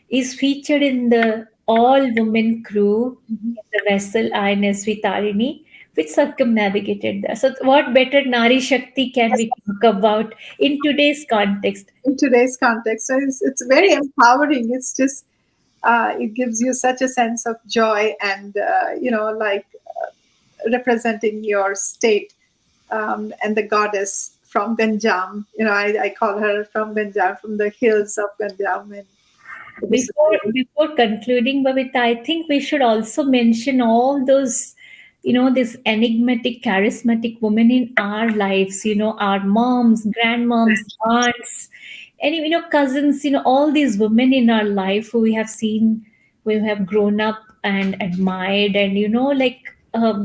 is featured in the all women crew in the vessel INSV Tarini, which circumnavigated there. So, what better Nari Shakti can we talk about in today's context? In today's context. So it's very empowering. It's just it gives you such a sense of joy and like representing your state, and the goddess from Ganjam. I call her from Ganjam, from the hills of Ganjam. And this is Before concluding, Babita, I think we should also mention all those, this enigmatic, charismatic women in our lives. Our moms, grandmoms, aunts, and cousins. All these women in our life who we have seen, we have grown up and admired, and like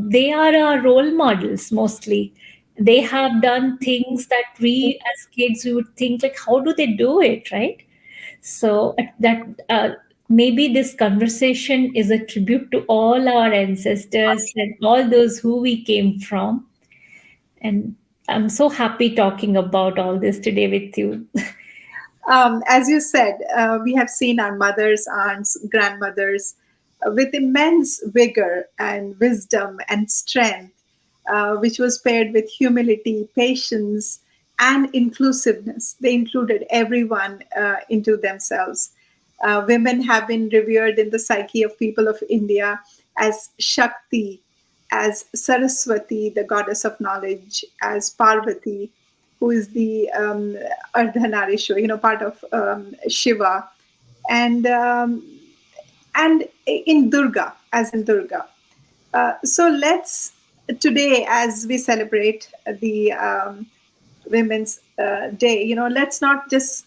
they are our role models mostly. They have done things that we as kids we would think like, how do they do it, right? So that maybe this conversation is a tribute to all our ancestors and all those who we came from. And I'm so happy talking about all this today with you. As you said, we have seen our mothers, aunts, grandmothers with immense vigor and wisdom and strength, which was paired with humility, patience, and inclusiveness. They included everyone into themselves. Women have been revered in the psyche of people of India as Shakti, as Saraswati, the goddess of knowledge, as Parvati, who is the Ardhanarishwar, part of Shiva, and in Durga, as in Durga. So let's today, as we celebrate the Women's Day, let's not just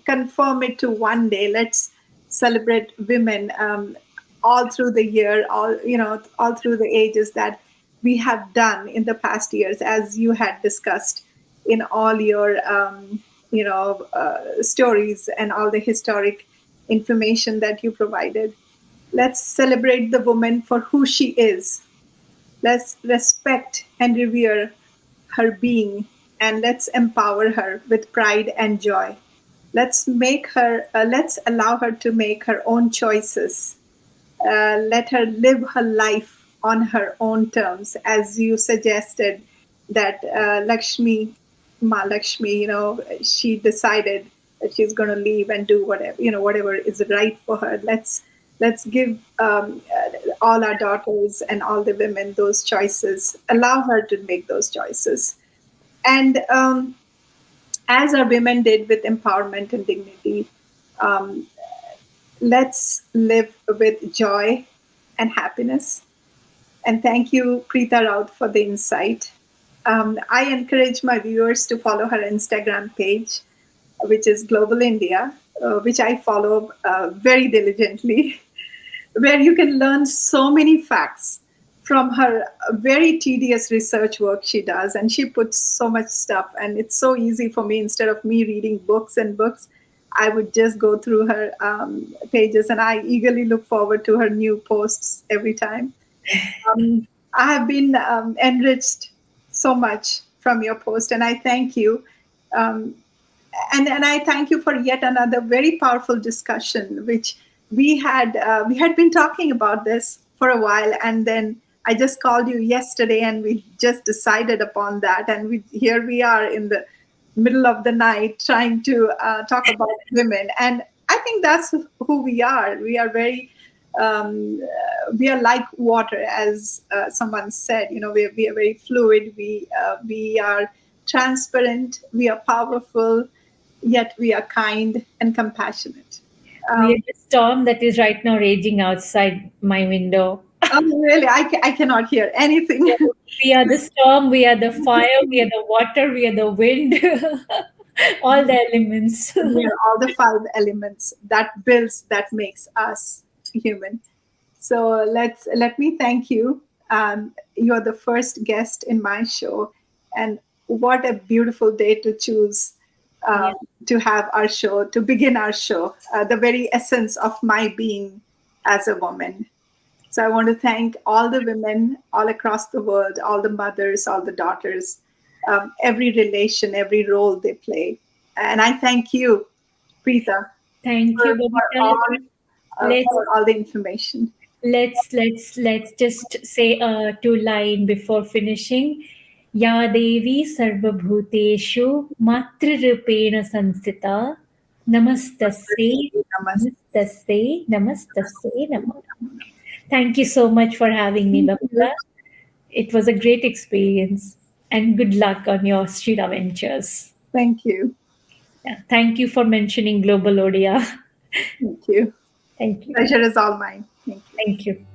conform it to one day. Let's celebrate women all through the year, all through the ages that we have done in the past years, as you had discussed in all your stories and all the historic information that you provided. Let's celebrate the woman for who she is. Let's respect and revere her being, and let's empower her with pride and joy. Let's allow her to make her own choices. Let her live her life on her own terms, as you suggested that Lakshmi, Ma Lakshmi, she decided that she's going to leave and do whatever is right for her. Let's give all our daughters and all the women those choices. Allow her to make those choices, and as our women did with empowerment and dignity, um, let's live with joy and happiness. And thank you, Preeta Rout, for the insight. I encourage my viewers to follow her Instagram page, which is Global India, which I follow very diligently, where you can learn so many facts from her very tedious research work she does. And she puts so much stuff, and it's so easy for me. Instead of me reading books and books, I would just go through her pages, and I eagerly look forward to her new posts every time. I have been enriched so much from your post, and I thank you. Um, and I thank you for yet another very powerful discussion, which we had been talking about this for a while, and then I just called you yesterday, and we just decided upon that, and here we are in the middle of the night trying to talk about women, and I think that's who we are. We are very we are like water, as someone said. We are very fluid. We are transparent. We are powerful, yet we are kind and compassionate. We Um, are the storm that is right now raging outside my window. really, I cannot hear anything. We are the storm, we are the fire, we are the water, we are the wind, all the elements. We are all the five elements that makes us human. So let me thank you. You're the first guest in my show, and what a beautiful day to choose Yeah. um, to have our show, to begin our show, the very essence of my being as a woman. So I want to thank all the women all across the world, all the mothers, all the daughters, every relation, every role they play. And I thank you, Preeta, Thank you, Babita. Let's for all the information. let's just say two line before finishing. Ya Devi Sarvabhuteshu Matrurupena Sansita Namastasye Namaste. Namastasye Namastasye Namo. Thank you so much for having me, Thank Babita. you. It was a great experience and good luck on your street ventures. Thank you. Yeah, thank you for mentioning Global Odia. Thank you. Thank you. Pleasure is all mine. Thank you. Thank you.